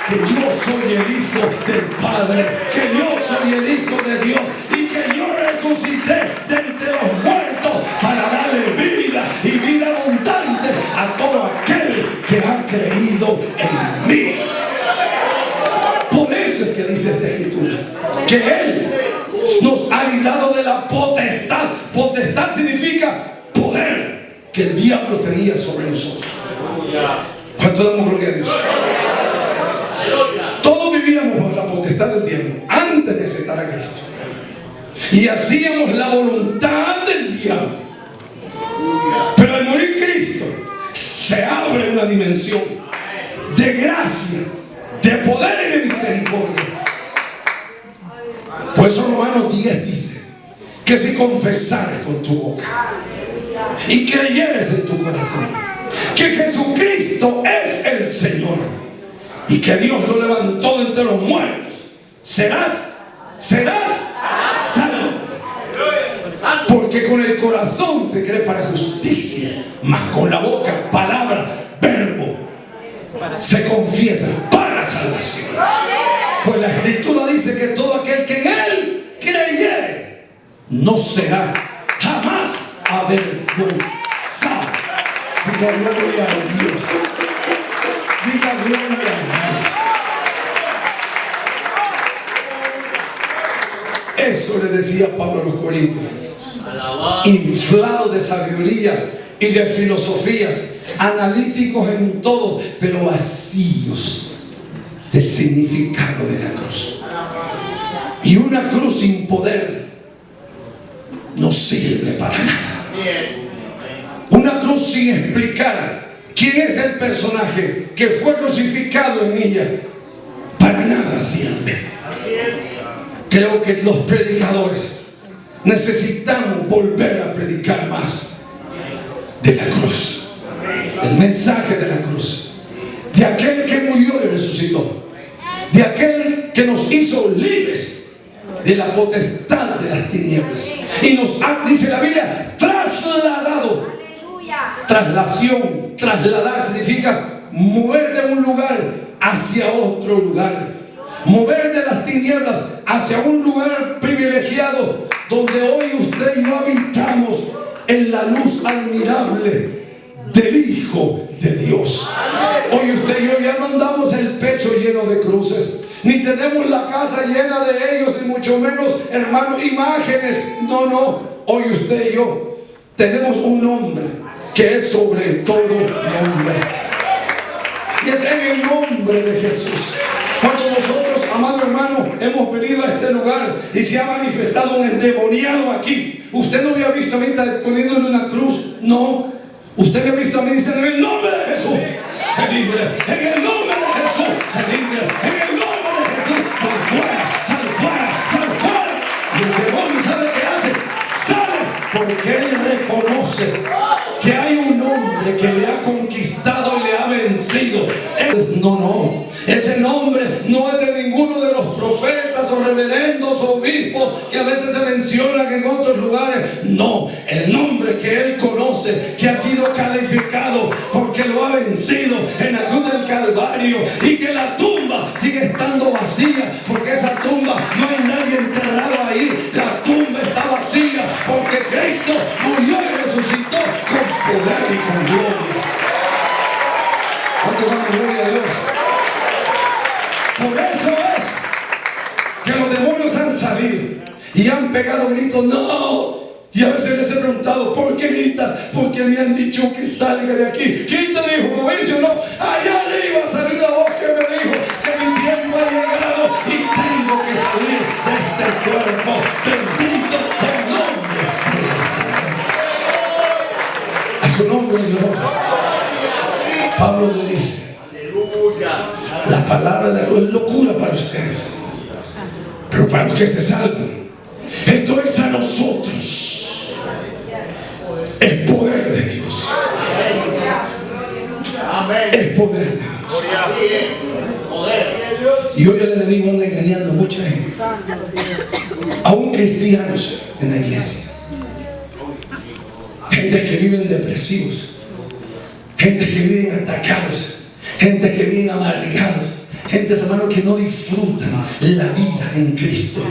que yo soy el Hijo del Padre, que yo soy el Hijo de Dios y que yo resucité de entre los muertos para darle vida y vida abundante a todo aquel que ha creído en mí. Por eso es que dice esta Escritura que Él nos ha librado de la potestad. Potestad significa poder que el diablo tenía sobre nosotros. ¿Cuánto damos gloria a Dios? Todos vivíamos bajo la potestad del diablo antes de aceptar a Cristo, y hacíamos la voluntad del diablo. Pero al morir Cristo se abre una dimensión de gracia, de poder y de misericordia. Por eso Romanos 10 dice que si confesares con tu boca y creyeres en tu corazón que Jesucristo es el Señor y que Dios lo levantó de entre los muertos, serás salvo. Porque con el corazón se cree para justicia, mas con la boca, palabra, verbo, se confiesa para salvación. Pues la Escritura dice que todo aquel que en Él creyere no será jamás avergonzado. Diga gloria a Dios. Diga gloria a Dios. Eso le decía Pablo a los Corintios. Inflados de sabiduría y de filosofías, analíticos en todo, pero vacíos del significado de la cruz. Y una cruz sin poder no sirve para nada. Una cruz sin explicar quién es el personaje que fue crucificado en ella, para nada sirve. Creo que los predicadores necesitamos volver a predicar más de la cruz, del mensaje de la cruz, de aquel que murió y resucitó, de aquel que nos hizo libres de la potestad de las tinieblas y nos ha, dice la Biblia, trasladado. Traslación, trasladar significa mover de un lugar hacia otro lugar, mover de las tinieblas hacia un lugar privilegiado donde hoy usted y yo habitamos en la luz admirable del Hijo de Dios. Hoy usted y yo ya no andamos el pecho lleno de cruces, ni tenemos la casa llena de ellos, ni mucho menos, hermanos, imágenes. No, hoy usted y yo tenemos un nombre que es sobre todo nombre, y es en el nombre de Jesús. Cuando nosotros, amado hermano, hemos venido a este lugar y se ha manifestado un endemoniado aquí, usted no me ha visto a mí poniéndole una cruz, no. Usted me ha visto a mí diciendo: en el nombre de Jesús se libre, en el nombre de Jesús se libre, en el nombre de Jesús sal fuera, sal fuera, sal fuera. Y el demonio ¿sabe qué hace? Sale, porque él reconoce que hay un hombre que le ha conquistado y le ha vencido. No, ese nombre no es de ninguno de los profetas o reverendos o obispos que a veces se mencionan en otros lugares. No, el nombre que él conoce, que ha sido calificado porque lo ha vencido en la cruz del Calvario, y que la tumba sigue estando vacía, porque esa tumba no hay nadie enterrado ahí. La tumba está vacía porque Cristo murió y resucitó con poder y con gloria. ¿Cuánto damos gloria a Dios? Por eso es que los demonios han salido y han pegado gritos: no. Y a veces les he preguntado: ¿por qué gritas? Porque me han dicho que salga de aquí. ¿Quién te dijo, Mauricio? No, allá arriba salió la voz que me dijo que mi tiempo ha llegado y tengo que salir de este cuerpo. Bendito el nombre de Jesús. A su nombre gloria. Pablo le dice: la palabra de Dios es locura para ustedes, pero para los que se salvan, esto es a nosotros, es poder de Dios, es poder de Dios. Y hoy el enemigo anda engañando a mucha gente, aún cristianos en la iglesia. Gente que viven depresivos, gente que viven atacados, gente que viven amargados, gente, hermano, que no disfrutan la vida en Cristo.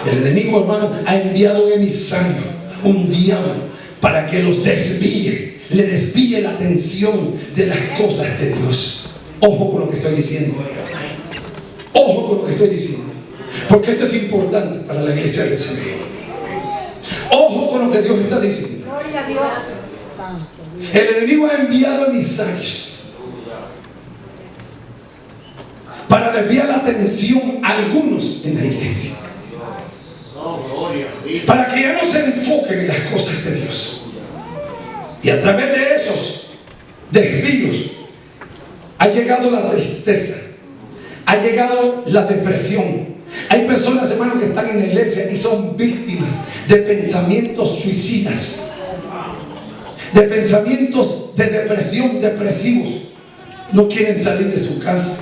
El enemigo, hermano, ha enviado un emisario, un diablo, para que los desvíe, le desvíe la atención de las cosas de Dios. Ojo con lo que estoy diciendo. Ojo con lo que estoy diciendo, porque esto es importante para la iglesia del Señor. Ojo con lo que Dios está diciendo. Gloria a Dios. El enemigo ha enviado emisarios para desviar la atención a algunos en la iglesia, para que ya no se enfoquen en las cosas de Dios. Y a través de esos desvíos ha llegado la tristeza, ha llegado la depresión. Hay personas, hermanos, que están en la iglesia y son víctimas de pensamientos suicidas, de pensamientos de depresión, depresivos. No quieren salir de su casa,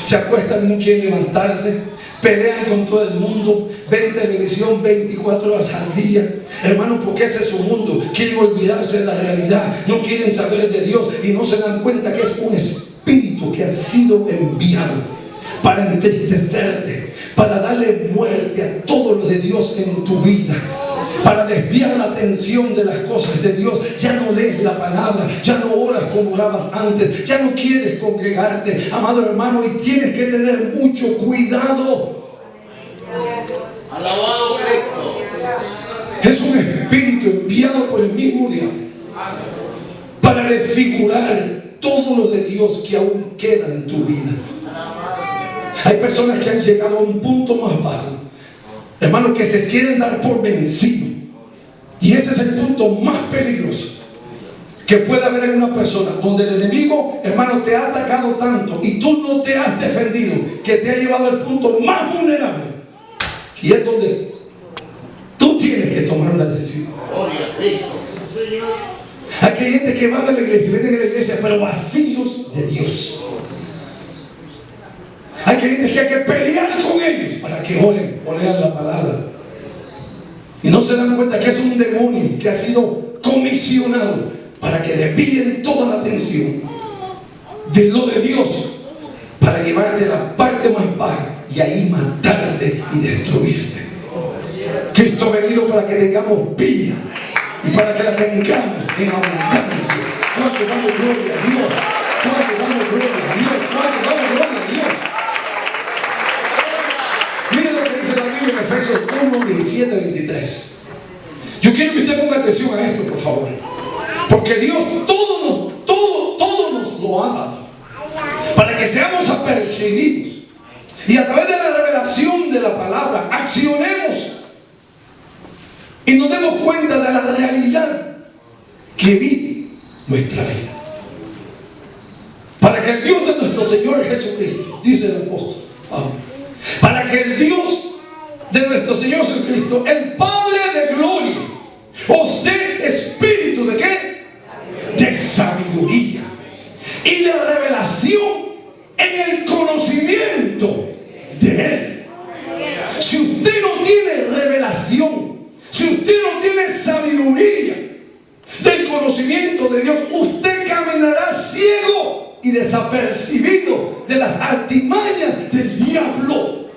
se acuestan y no quieren levantarse, pelean con todo el mundo, ven televisión 24 horas al día, hermano, porque ese es su mundo. Quieren olvidarse de la realidad, no quieren saber de Dios y no se dan cuenta que es un espíritu que ha sido enviado para entristecerte, para darle muerte a todo lo de Dios en tu vida, para desviar la atención de las cosas de Dios. Ya no lees la palabra, ya no oras como orabas antes, ya no quieres congregarte, amado hermano, y tienes que tener mucho cuidado. Alabado Cristo. Es un espíritu enviado por el mismo diablo para desfigurar todo lo de Dios que aún queda en tu vida. Hay personas que han llegado a un punto más bajo, hermanos, que se quieren dar por vencido. Y ese es el punto más peligroso que puede haber en una persona, donde el enemigo, hermano, te ha atacado tanto y tú no te has defendido, que te ha llevado al punto más vulnerable. Y es donde tú tienes que tomar una decisión. Aquí hay gente que va a la iglesia, vienen a la iglesia, pero vacíos de Dios. Hay gente que hay que pelear con ellos para que oren o lean la palabra. Y no se dan cuenta que es un demonio que ha sido comisionado para que desvíen toda la atención de lo de Dios, para llevarte a la parte más baja y ahí matarte y destruirte. Cristo ha venido para que tengamos vida y para que la tengamos en abundancia. ¿Cuánto damos gloria a Dios? ¿Cuánto damos gloria a Dios? ¿Cuánto damos gloria a Dios? Miren lo que dice la Biblia en Efesios 1, 17, 23. Yo quiero que usted ponga atención a esto, por favor, porque Dios todo nos lo ha dado para que seamos apercibidos y a través de la revelación de la palabra accionemos y nos demos cuenta de la realidad que vive nuestra vida, para que el Dios de nuestro Señor Jesucristo, dice el apóstol Pablo, para que el Dios de nuestro Señor Jesucristo, el Padre de gloria, os dé espíritu de ¿qué? De sabiduría y de revelación en el conocimiento de Él. Si usted no tiene revelación, si usted no tiene sabiduría del conocimiento de Dios, usted caminará ciego y desapercibido de las artimañas del diablo.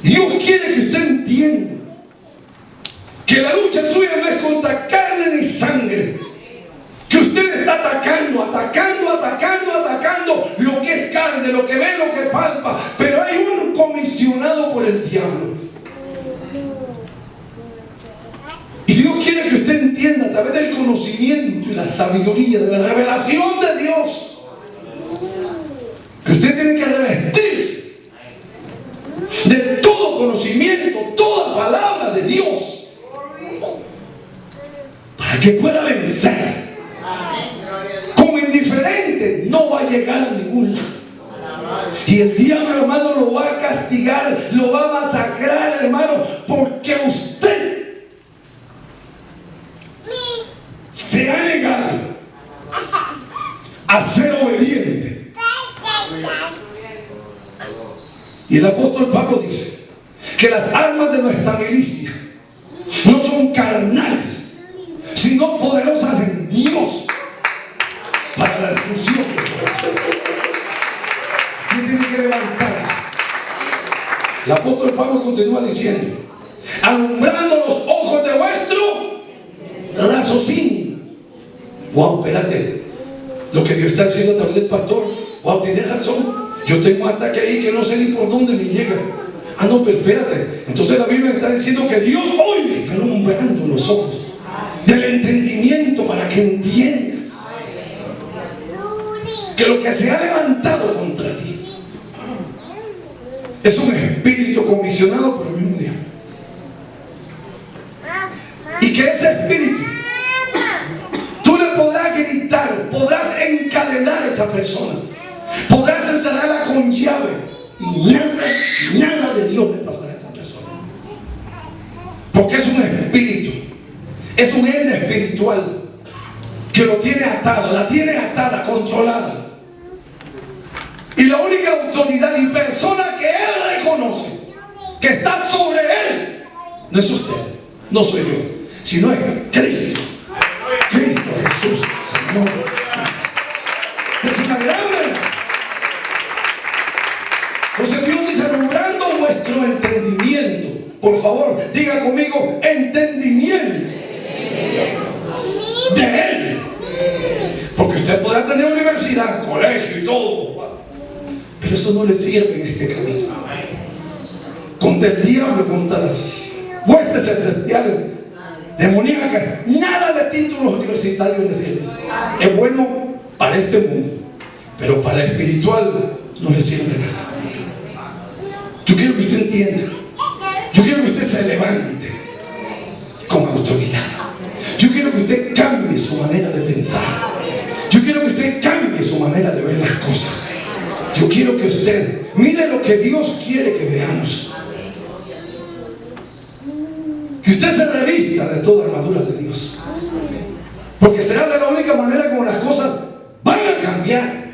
Dios quiere que usted entienda que la lucha suya no es contra carne ni sangre, que usted está atacando lo que es carne, lo que ve, lo que palpa, pero hay un comisionado por el diablo. Y Dios quiere que usted entienda a través del conocimiento y la sabiduría, de la revelación de Dios, que usted tiene que revestirse de todo conocimiento, toda palabra de Dios, para que pueda vencer. Como indiferente no va a llegar a ningún lado. Y el diablo, hermano, lo va a castigar, lo va a masacrar, hermano, porque usted se ha negado a ser obediente. Y el apóstol Pablo dice que las armas de nuestra milicia no son carnales, unción. Usted tiene que levantarse. El apóstol Pablo continúa diciendo: alumbrando los ojos de vuestro raciocinio. Wow, espérate. Lo que Dios está diciendo a través del pastor, wow, tiene razón. Yo tengo un ataque ahí que no sé ni por dónde me llega. Ah, no, pero espérate. Entonces la Biblia está diciendo que Dios hoy me está alumbrando los ojos del entendimiento para que entiendas que lo que se ha levantado contra ti es un espíritu comisionado por el mismo diablo. Y que ese espíritu tú le podrás gritar, podrás encadenar a esa persona, podrás encerrarla con llave y nada de Dios le pasará a esa persona, porque es un espíritu, es un ente espiritual que lo tiene atado, la tiene atada, controlada. Y la única autoridad y persona que él reconoce que está sobre él no es usted, no soy yo, sino es Cristo. Cristo Jesús, Señor. Es una gran verdad. Entonces Dios dice: alumbrando vuestro entendimiento. Por favor, diga conmigo: entendimiento de Él. Porque usted podrá tener universidad, colegio y todo, pero eso no le sirve en este camino. Contra el diablo, contra las huestes celestiales demoníacas, nada de títulos universitarios le sirve. Es bueno para este mundo, pero para el espiritual no le sirve nada. Yo quiero que usted entienda, yo quiero que usted se levante con autoridad. Yo quiero que usted cambie su manera de pensar. Yo quiero que usted cambie su manera de ver las cosas. Yo quiero que usted mire lo que Dios quiere que veamos. Que usted se revista de toda armadura de Dios, porque será de la única manera como las cosas van a cambiar.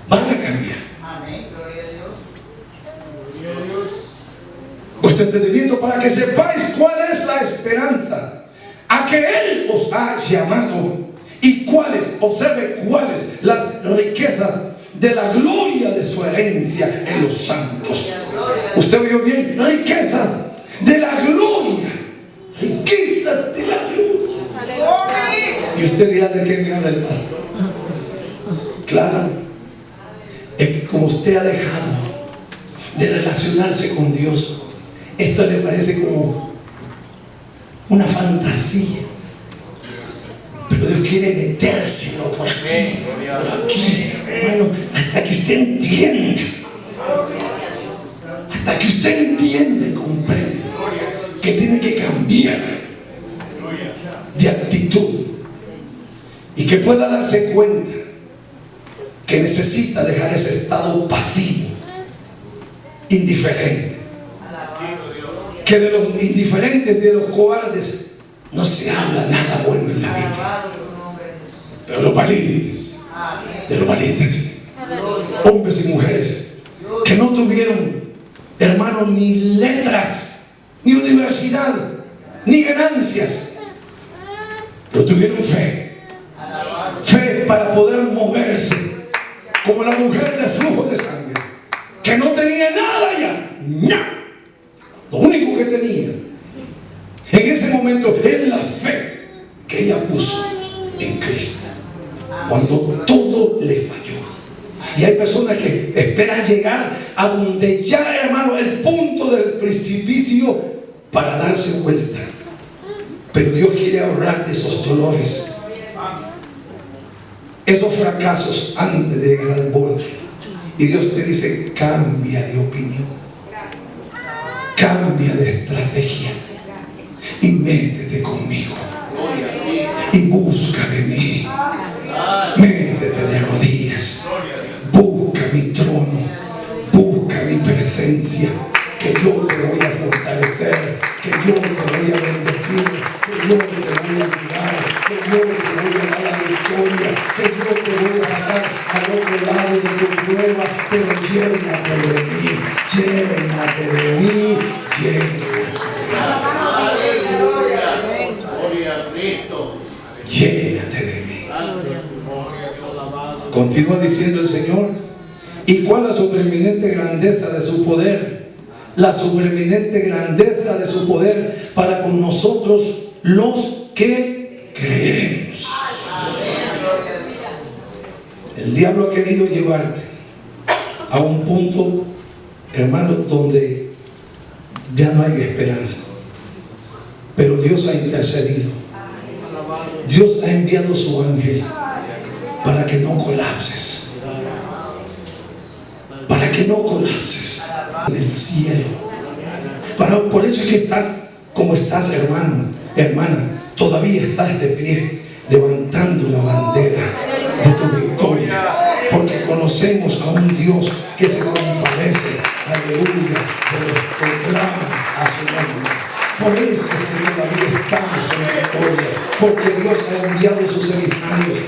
Van a cambiar. Vuestro entendimiento, para que sepáis cuál es la esperanza a que Él os ha llamado, y cuáles, observe cuáles las riquezas de la gloria de su herencia en los santos. ¿Usted oyó bien? Riquezas de la gloria, riquezas de la gloria. Y usted dirá: ¿de qué me habla el pastor? Claro, es que como usted ha dejado de relacionarse con Dios, esto le parece como una fantasía, pero Dios quiere metérselo por aquí, hermano, hasta que usted entienda, hasta que usted entienda y comprenda que tiene que cambiar de actitud, y que pueda darse cuenta que necesita dejar ese estado pasivo, indiferente. Que de los indiferentes, de los cobardes, no se habla nada bueno en la Biblia. Pero los valientes, de los valientes sí. Hombres y mujeres que no tuvieron, hermanos, ni letras, ni universidad, ni ganancias, pero tuvieron fe. Fe para poder moverse, como la mujer de flujo de sangre, que no tenía nada ya, nada. Lo único que tenía en ese momento es la fe que ella puso en Cristo, cuando todo le falló. Y hay personas que esperan llegar a donde ya, hermano, el punto del precipicio para darse vuelta. Pero Dios quiere ahorrarte esos dolores, esos fracasos antes de llegar al borde. Y Dios te dice: cambia de opinión, cambia de estrategia y métete conmigo y busca de mí. Métete de rodillas, busca mi trono, busca mi presencia, que yo te voy a fortalecer, que yo te voy a bendecir, que yo te voy a ayudar, que yo te voy a dar la victoria, que yo te voy a sacar al otro lado de tu prueba. Pero llénate de mí, llénate de mí, llénate de mí. Continúa diciendo el Señor: ¿y cuál la sobreeminente grandeza de su poder? La sobreeminente grandeza de su poder para con nosotros los que creemos. El diablo ha querido llevarte a un punto, hermano, donde ya no hay esperanza. Pero Dios ha intercedido. Dios ha enviado su ángel para que no colapses. Para que no colapses en el cielo. Por eso es que estás como estás, hermano, hermana. Todavía estás de pie, levantando la bandera de tu victoria, porque conocemos a un Dios que se compadece, aleluya, de los que claman a su nombre. Por eso es que todavía estamos en victoria, porque Dios ha enviado sus emisarios.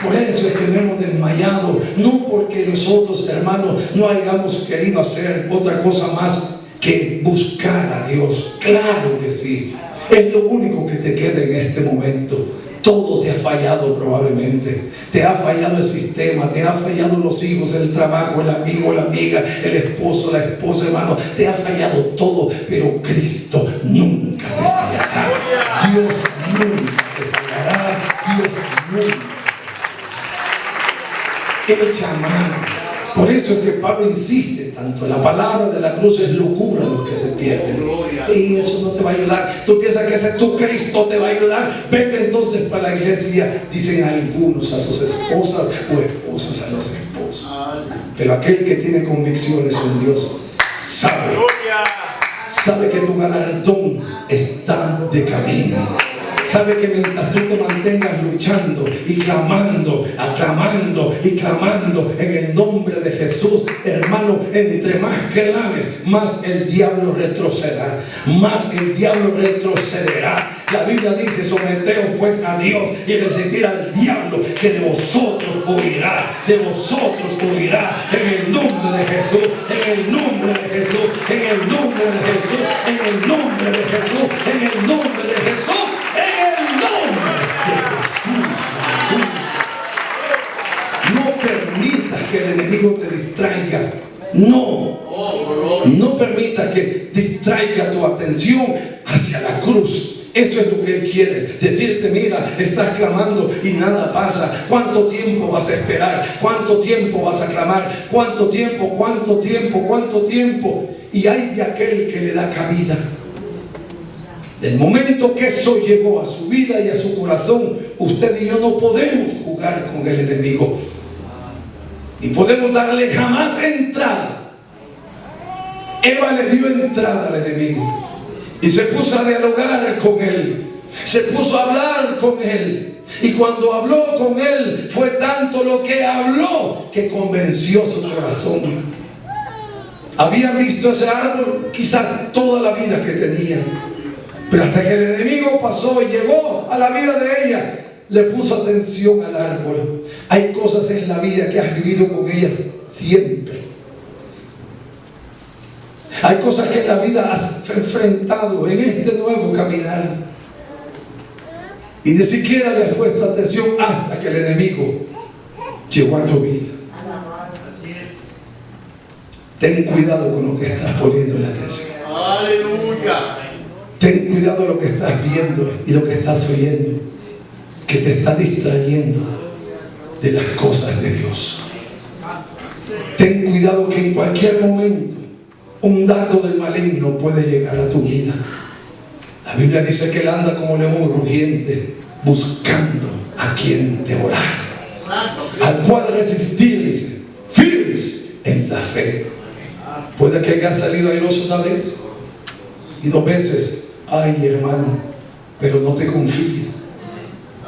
Por eso es que no hemos desmayado, no porque nosotros, hermanos, no hayamos querido hacer otra cosa más que buscar a Dios. Claro que sí, es lo único que te queda en este momento. Todo te ha fallado probablemente. Te ha fallado el sistema, te ha fallado los hijos, el trabajo, el amigo, la amiga, el esposo, la esposa, hermano. Te ha fallado todo, pero Cristo nunca te fallará. Dios nunca te fallará. Dios nunca. Echa mano. Por eso es que Pablo insiste tanto. La palabra de la cruz es locura a los que se pierden. Y eso no te va a ayudar. Tú piensas que ese tu Cristo te va a ayudar. Vete entonces para la iglesia, dicen algunos, a sus esposas o esposas a los esposos. Pero aquel que tiene convicciones en Dios sabe que tu galardón está de camino. Sabe que mientras tú te mantengas luchando y clamando, aclamando y clamando en el nombre de Jesús, hermano, entre más clames, más el diablo retrocederá. Más el diablo retrocederá. La Biblia dice: someteos pues a Dios y resistir al diablo, que de vosotros huirá. De vosotros huirá. En el nombre de Jesús, en el nombre de Jesús, en el nombre de Jesús, en el nombre de Jesús, en el nombre de Jesús. No permitas que el enemigo te distraiga. No permitas que distraiga tu atención hacia la cruz. Eso es lo que Él quiere. Decirte: mira, estás clamando y nada pasa. ¿Cuánto tiempo vas a esperar? ¿Cuánto tiempo vas a clamar? ¿Cuánto tiempo? ¿Cuánto tiempo? ¿Cuánto tiempo? Y hay de aquel que le da cabida. Del momento que eso llegó a su vida y a su corazón, usted y yo no podemos jugar con el enemigo. Ni podemos darle jamás entrada. Eva le dio entrada al enemigo y se puso a dialogar con él. Se puso a hablar con él. Y cuando habló con él, fue tanto lo que habló que convenció su corazón. Habían visto ese árbol quizás toda la vida que tenían. Pero hasta que el enemigo pasó y llegó a la vida de ella, le puso atención al árbol. Hay cosas en la vida que has vivido con ellas siempre. Hay cosas que en la vida has enfrentado en este nuevo caminar. Y ni siquiera le has puesto atención hasta que el enemigo llegó a tu vida. Ten cuidado con lo que estás poniéndole atención. ¡Aleluya! Ten cuidado de lo que estás viendo y lo que estás oyendo, que te está distrayendo de las cosas de Dios. Ten cuidado que en cualquier momento un dardo del maligno puede llegar a tu vida. La Biblia dice que Él anda como león rugiente, buscando a quien devorar, al cual resistir, dice, firmes en la fe. Puede que hayas salido airoso una vez y 2 veces. Ay, hermano, pero no te confíes,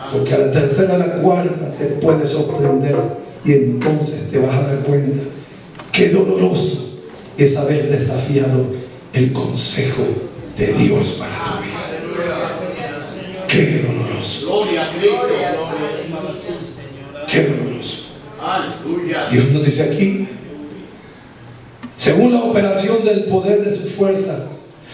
porque a la tercera, a la cuarta te puede sorprender, y entonces te vas a dar cuenta qué doloroso es haber desafiado el consejo de Dios para tu vida. Qué doloroso. Qué doloroso. Dios nos dice aquí: según la operación del poder de su fuerza,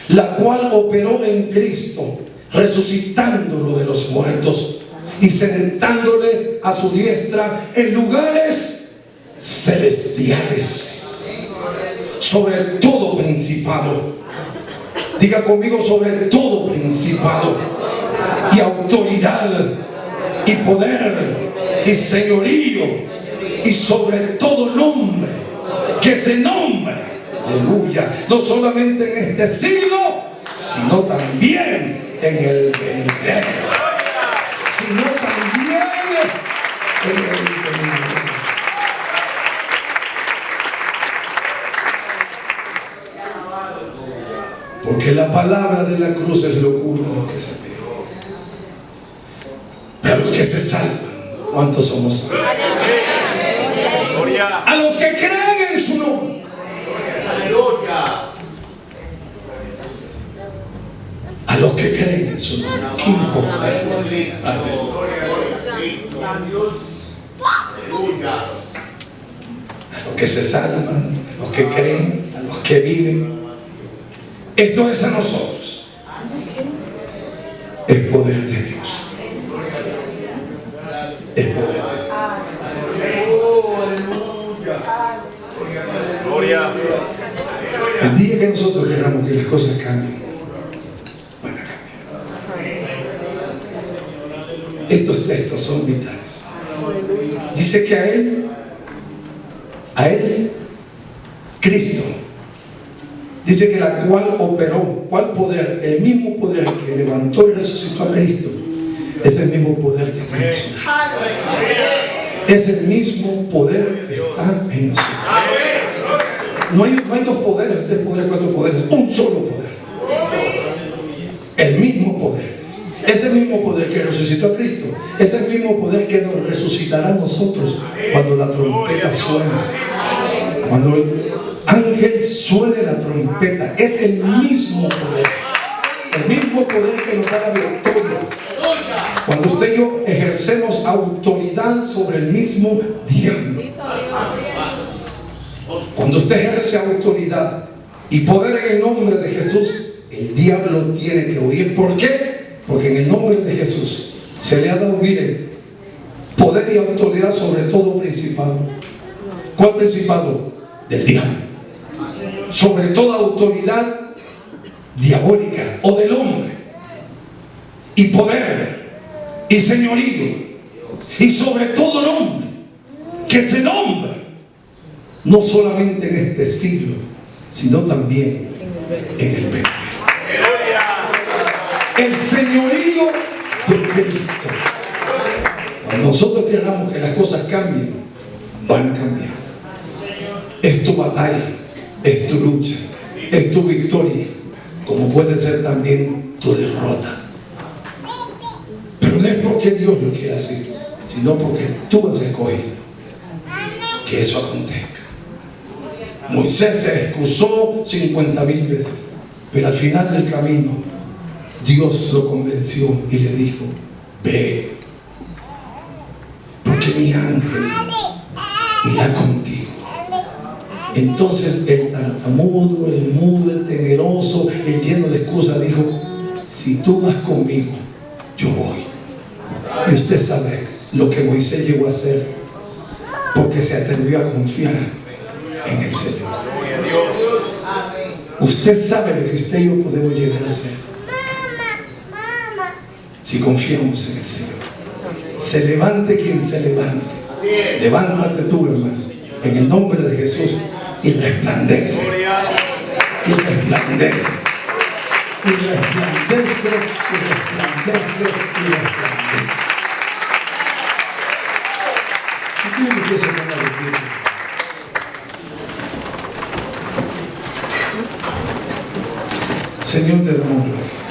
la cual operó en Cristo, resucitándolo de los muertos y sentándole a su diestra en lugares celestiales, sobre todo principado. Diga conmigo: sobre todo principado y autoridad y poder y señorío y sobre todo nombre que se nombra, aleluya, no solamente en este siglo, sino también en el venidero, sino también en el venidero. Porque la palabra de la cruz es locura a los que se ve, pero a los que se salvan, ¿cuántos somos salvos? A los que creen en su nombre. A los que creen en su nombre. Qué importante. A los que se salvan, a los que creen, a los que viven. Esto es a nosotros. El poder de Dios. El poder de Dios. El día que nosotros queramos que las cosas cambien, van a cambiar. Estos textos son vitales. Dice que a Él, Cristo, dice que la cual operó, ¿cuál poder? El mismo poder que levantó y resucitó a Cristo, es el mismo poder que está en nosotros. Es el mismo poder que está en nosotros. No hay dos poderes, tres poderes, cuatro poderes, un solo poder. El mismo poder. Es el mismo poder que resucitó a Cristo. Es el mismo poder que nos resucitará a nosotros cuando la trompeta suena. Cuando el ángel suene la trompeta. Es el mismo poder. El mismo poder que nos da la victoria. Cuando usted y yo ejercemos autoridad sobre el mismo diablo. Cuando usted ejerce autoridad y poder en el nombre de Jesús, el diablo tiene que huir. ¿Por qué? Porque en el nombre de Jesús se le ha dado, mire, poder y autoridad sobre todo principado. ¿Cuál principado? Del diablo. Sobre toda autoridad diabólica o del hombre. Y poder y señorío. Y sobre todo nombre que se nombra. No solamente en este siglo, sino también en el venidero. El señorío de Cristo. Cuando nosotros queramos que las cosas cambien, van a cambiar. Es tu batalla, es tu lucha, es tu victoria, como puede ser también tu derrota. Pero no es porque Dios lo quiera así, sino porque tú has escogido que eso acontezca. Moisés se excusó 50,000 veces, pero al final del camino Dios lo convenció y le dijo: ve, porque mi ángel irá contigo. Entonces el tartamudo, el mudo, el temeroso, el lleno de excusas dijo: si tú vas conmigo, yo voy. Y usted sabe lo que Moisés llegó a hacer, porque se atrevió a confiar en el Señor. Usted sabe lo que usted y yo podemos llegar a hacer si confiamos en el Señor. Se levante quien se levante. Levántate tú, hermano, en el nombre de Jesús, y resplandece. Y resplandece. Y resplandece. Y resplandece. Y resplandece. Y tú empiezas a ganar el tiempo. Señor, te damos gloria.